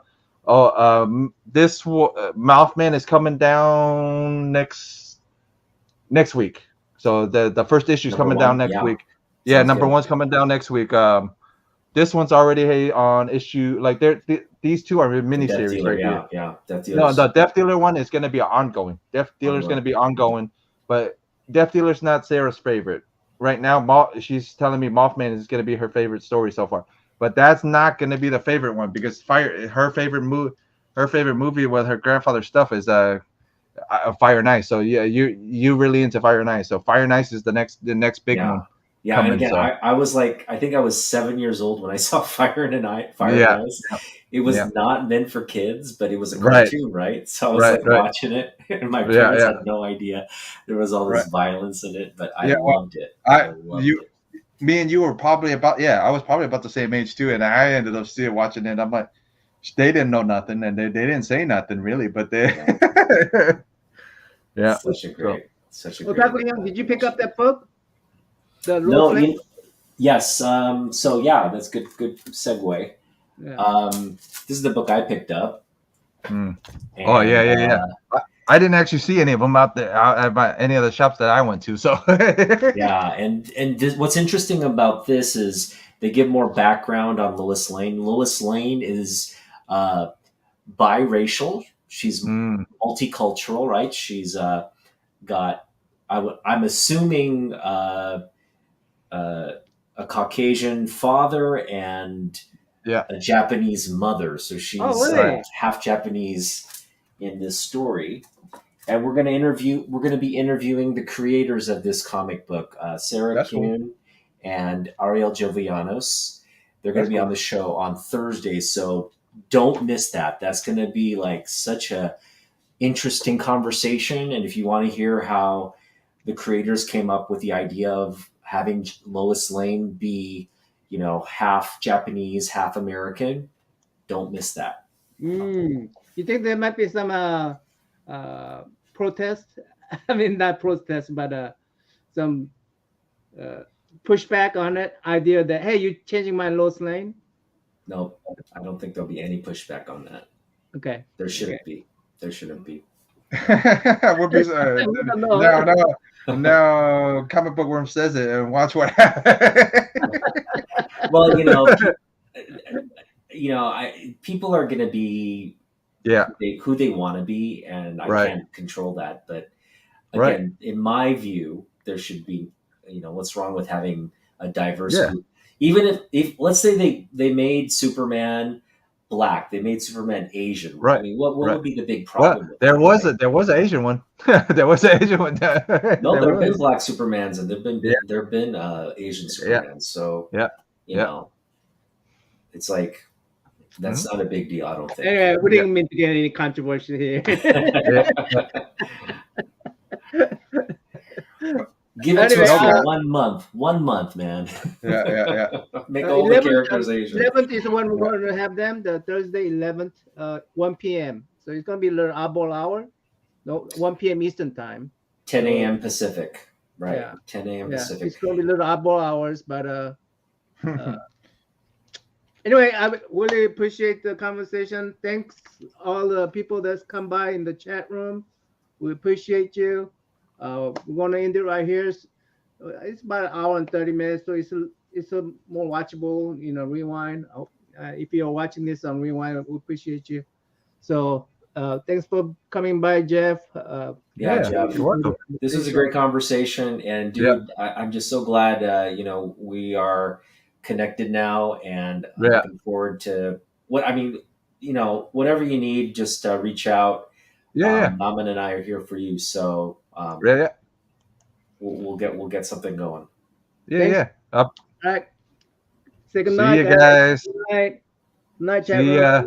this Mothman is coming down next week. So the first issue is coming down next week. Yeah, number 1's coming down next week. This one's already on issue. Like these two are miniseries right here. Yeah, Death Dealer. No, the Death Dealer one is going to be ongoing. Death Dealer is going to be ongoing, but Death Dealer's not Sarah's favorite right now. She's telling me Mothman is going to be her favorite story so far, but that's not going to be the favorite one because her favorite movie with her grandfather's stuff is Fire and Ice. So yeah, you really into Fire and Ice. So Fire and Ice is the next big one. Yeah, and again, I was like, I think I was 7 years old when I saw Fire and Ice. It was not meant for kids, but it was a cartoon, right? So I was watching it, and my parents had no idea there was all this violence in it, but I loved it. Me and you were probably I was probably about the same age too, and I ended up still watching it. I'm like, they didn't know nothing, and they didn't say nothing really, but they, such a great. Well, did you pick up that book? No, yes. So yeah, that's good segue. Yeah. This is the book I picked up. And, I didn't actually see any of them out there at any of the shops that I went to. So yeah, and what's interesting about this is they give more background on Lois Lane. Lois Lane is biracial. She's multicultural, right? She's got I'm assuming a Caucasian father and Yeah. a Japanese mother. So she's really? half Japanese in this story. And we're going to be interviewing the creators of this comic book, Sarah That's cool. Kuhn and Ariel Jovianos. They're going to That's be cool. on the show on Thursday. So don't miss that. That's going to be like such a interesting conversation. And if you want to hear how the creators came up with the idea of having Lois Lane be, half Japanese, half American, don't miss that. You think there might be some protest? I mean, not protest, but some pushback on that idea that, hey, you're changing my Lois Lane? No, I don't think there'll be any pushback on that. Okay. There shouldn't be. There shouldn't be. Would be now Comic Book Worm says it, and watch what happens. Well, people are going to be who they want to be, and I can't control that. But again, in my view, there should be, what's wrong with having a diverse group? Even if let's say they made Superman black, they made Superman Asian. Right. I mean, what would be the big problem? Well, there was an Asian one. There was an Asian one. No, there have been black Supermans, and there have been Asian Supermans. So it's like that's not a big deal. I don't think. Anyway, we didn't mean to get any controversy here. Give it to us for 1 month. 1 month, man. Yeah. Make all the characters Asian. 11th is when we're going to have them. The Thursday 11th, 1 p.m. So it's going to be a little oddball hour. No, 1 p.m. Eastern time. 10 a.m. Pacific. Right. Yeah. 10 a.m. Pacific. It's going to be a little oddball hours, but anyway, I really appreciate the conversation. Thanks all the people that's come by in the chat room. We appreciate you. We're going to end it right here. It's about an hour and 30 minutes, so it's a more watchable, rewind. If you're watching this on rewind, we appreciate you. So thanks for coming by, Jeff. Jeff, you're welcome. This was a great conversation, and dude, I'm just so glad we are connected now, and I'm looking forward to whatever you need, just reach out. Naman and I are here for you, so we'll get something going. All right. Say good night, See you guys. Good night. Good night, chat See ya.